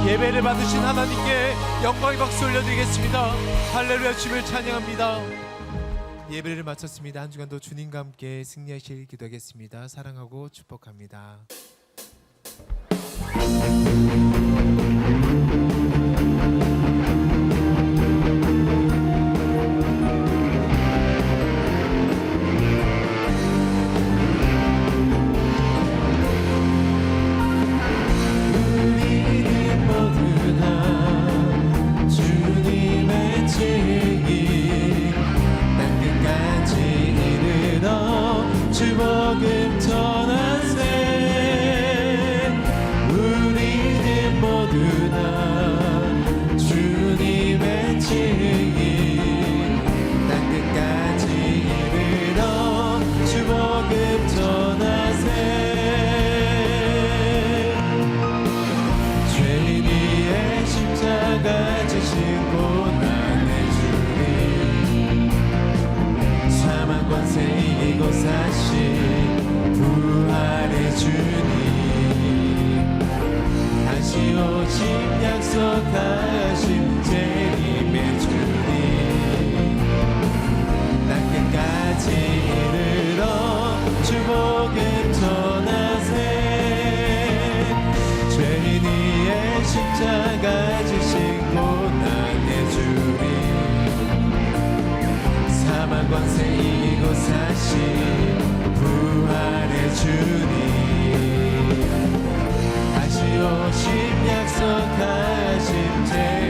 예배를 받으신 하나님께 영광의 박수 올려드리겠습니다. 할렐루야. 주님을 찬양합니다. 예배를 마쳤습니다. 한 주간도 주님과 함께 승리하실 기도하겠습니다. 사랑하고 축복합니다. 주복음 전하세. 우리는 모두 다 주님의 증인 땅끝까지 이르러 주복음 전하세. 죄인 위에 십자가 지신 고난의 주님 사망 권세 이기고 사신 부활의 주님 다시 오신 약속하신 재림의 주님 땅끝까지 이르러 주복음 전하세. 죄인 위에 십자가 지신 고난의 주님 사망 권세 이기고 사신 부활의 주님 다시 오신 약속하신 제